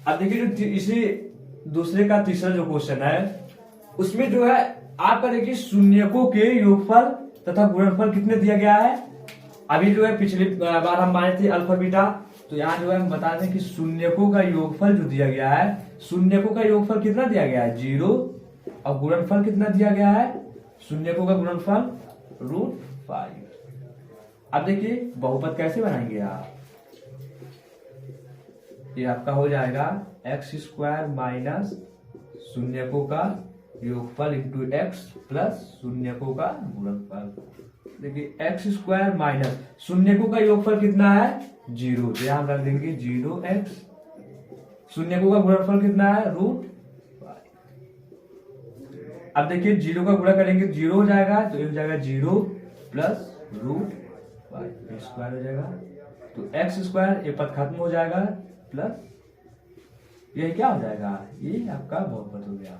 अब देखिए जो इसी दूसरे का तीसरा जो क्वेश्चन है उसमें जो है आपका देखिए शून्यकों के योगफल तथा गुणनफल कितने दिया गया है। अभी जो है पिछली बार हम माने थे अल्फा बीटा, तो यहाँ जो है हम बता दें कि शून्यकों का योगफल जो दिया गया है, शून्यकों का योगफल कितना दिया गया है 0, और गुणनफल कितना दिया गया है, शून्यकों का गुणनफल √5। अब देखिए बहुपद कैसे बनाएंगे आप, ये आपका हो जाएगा एक्स स्क्वायर माइनस शून्यकों का योगफल इंटू एक्स प्लस शून्यकों का गुणनफल। देखिए एक्स स्क्वायर माइनस शून्यकों का योगफल कितना है 0, तो यहां रख देंगे 0x, शून्यकों का गुणनफल कितना है √5। अब देखिए 0 का गुणा करेंगे 0 हो जाएगा, तो ये हो जाएगा 0 प्लस √5 स्क्वायर हो जाएगा, तो एक्स स्क्वायर ये पद खत्म हो जाएगा, प्लस ये क्या हो जाएगा, ये आपका बहुपद हो गया।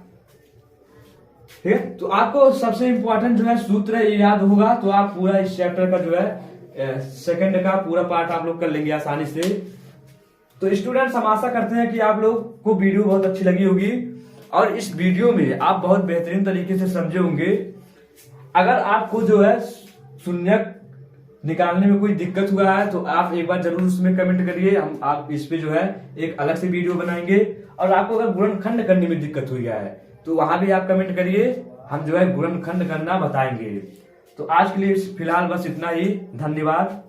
ठीक है, तो आपको सबसे इंपॉर्टेंट जो है सूत्र ये याद होगा, तो आप पूरा इस चैप्टर का जो है सेकंड का पूरा पार्ट आप लोग कर लेंगे आसानी से। तो स्टूडेंट्स हम आशा करते हैं कि आप लोग को वीडियो बहुत अच्छी लगी होगी और इस वीडियो में आप बहुत बेहतरीन तरीके से समझे होंगे। अगर आपको जो है शून्यक निकालने में कोई दिक्कत हुआ है तो आप एक बार जरूर उसमें कमेंट करिए, हम आप इस पे जो है एक अलग से वीडियो बनाएंगे। और आपको अगर गुणनखंड करने में दिक्कत हुई है तो वहां भी आप कमेंट करिए, हम जो है गुणनखंड करना बताएंगे। तो आज के लिए फिलहाल बस इतना ही, धन्यवाद।